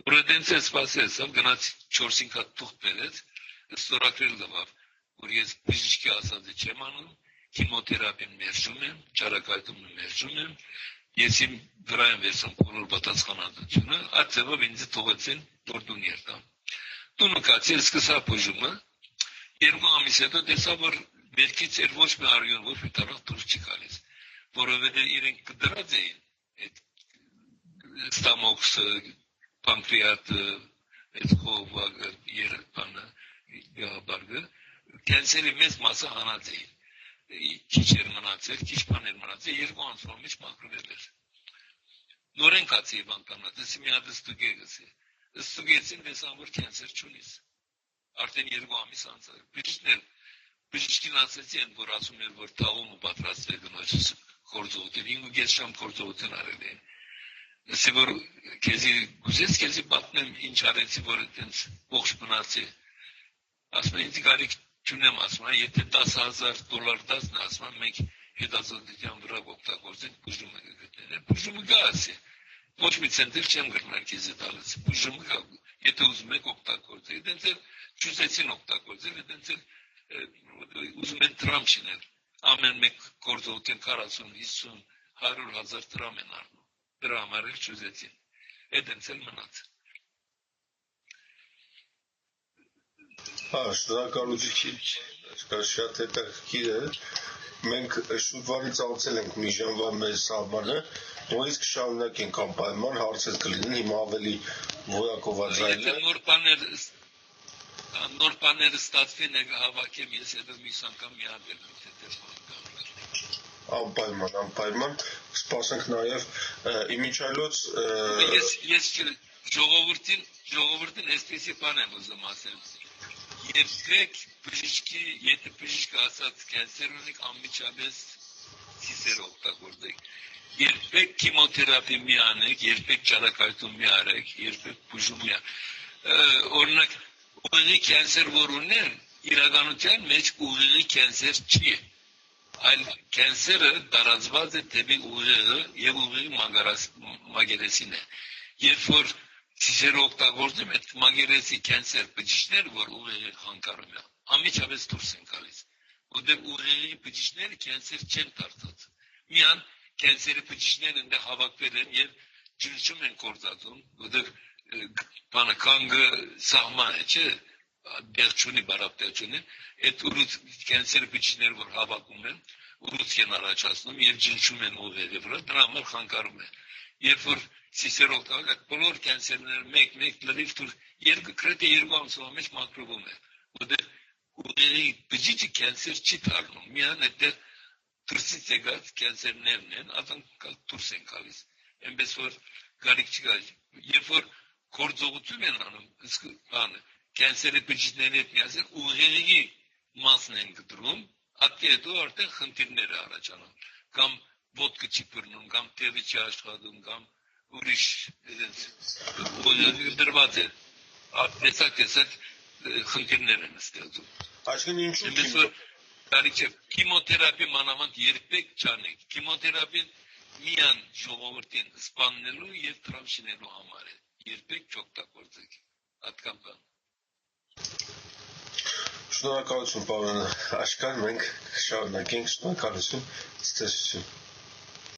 Որը դենց է սպասեց, գնաց 4-5 հատ թուղթ բերեց, ստորագրել տվավ, որ ես բժիշկի ասածը չեմ անում, քիմոթերապիան մերժում եմ, ճարակայթումը մերժում եմ, ես իմ վրա եմ վերցնում բոլոր պատասխանատվությունը, այդ ձևով ինձ թողեցին, որ դուն երտամ։ Դունը կացել սկսա բուժումը, 2 ամիս հետո տեսա, որ վերքից էր ոչ մի արյուն, ոչ մի տարող դուրս չի գալիս, որովհետև իրենք կդրած էին այդ ստամոքսը, պանկրեատը, այդ խողովակը, երբանը, գաղաբարգը, կենսերի մեծ մասը հանած էին։ Քիչ էր մնացել, քիչ բան էր մնացել, 2 ամսվա մեջ մաքրվել էր։ Նորեն կացի բանկանած, ըսի մի հատ ստուգեց, ստուգեցին տեսան, որ կենսեր չունիս։ Արդեն 2 ամիս անցավ։ Բժիշկին ասեցի են, որ ասում էր, որ տաղումը պատրաստվել գնոջս գործողություն, 5 շամ գործողություն արել են։ Ըսի որ քեզի գուզես քեզի պատմեմ ինչ արեցի, որ այդպես ողջ մնացի։ Ասում ինձ գարիք չունեմ, ասում եթե $10,000 դասն ասում մենք հետազոտության վրա օգտագործենք բուժումը կգտնենք։ Բուժումը գա ասի։ Ոչ մի ցենտր չեմ գրնել քեզի տալիս։ Բուժումը գա։ Եթե ուզում եք օգտագործեք, դենց էլ ճուզեցին օգտագործել, դենց էլ ուզում են Թրամփ չինել։ Ամեն մեկ գործողություն 40, 50, 100,000 դրամ են առնում։ Դրա համար էլ ճուզեցին։ Դենց էլ մնաց։ Շնորհակալություն, շատ հետաքրքիր է։ Մենք շուտվարից անցել ենք մի ժամվա մեր սահմանը, նույնիսկ կշարունակենք անպայման, հարցեր կլինեն, հիմա ավելի որակովաձայլ է։ Նոր բաներ ստացվին, հավաքեմ, ես հետո մյուս անգամ մի հատ եմ Անպայման, սպասենք նաև իմիջիայլոց Ես ժողովրդին այսպեսի բան եմ ուզում ասել։ Երբեք բժիշկի, եթե բժիշկը ասած կենսեր ունեք, անմիջապես ցիսեր օգտագործեք։ Երբեք քիմոթերապիա մի անեք, երբեք ճարակայթում մի արեք, երբեք բուժում մի օրինակ ուղեղի կենսեր որ ունեն, իրականության մեջ ուղեղի կենսեր չի։ Այլ կենսերը տարածված է դեպի ուղեղը եւ ուղեղի մագերեսին է։ Երբ որ ցիսերը օգտագործում են մագերեսի կենսեր բջիջներ, որ ուղեղի խանգարում է, անմիջապես դուրս են գալիս։ Որտեղ ուղեղի բջիջները կենսեր չեն դարձած։ Միան կենսերի բջիջներն այնտեղ հավաքվել են եւ ջնջում են կործածում, որտեղ բանը կանգը սահման է, չէ՞։ Դեղ չունի, բարապտեղ չունի, այդ ուղուց կենսերի բջիջները որ հավաքում են, ուղուց են առաջացնում եւ ջնջում են ուղեղի վրա, դրա համար խանգարում է։ Երբ որ ցիսեր օգտագործել, բոլոր կենսերները մեկ լրիվ դուր գրեթե 2 ամսվա մեջ մաքրվում է։ Որտեղ ուղեղի բջիջը կենսեր չի դառնում, միան այդտեղ դրսից եկած կենսերներն են, ադանք դուրս են գալիս։ Այնպես որ գարիք չկա։ Երբ որ գործողություն են անում, իսկ բանը կենսերի բջիջների հետ միասին ուղեղի մասն են գտրում, հետո արդեն խնդիրներ է առաջանում, կամ ոտքը չի բռնում, կամ թևը չի աշխատում, կամ ուրիշ ուղեղի դրված է, տեսակ խնդիրներ են ստեղծում։ Այսինքն ինչու Այնպես որ կարիք չէ, քիմոթերապիա մանավանդ երբեք չանեք։ Քիմոթերապիան միան ժողովրդին սպանելու եւ տրամշինելու համար է։ Երբեք չօգտագործեք։ Հատկան բան։ Շնորհակալություն, պարոն Աշկան, մենք շարունակենք, շնորհակալություն, ցտեսություն։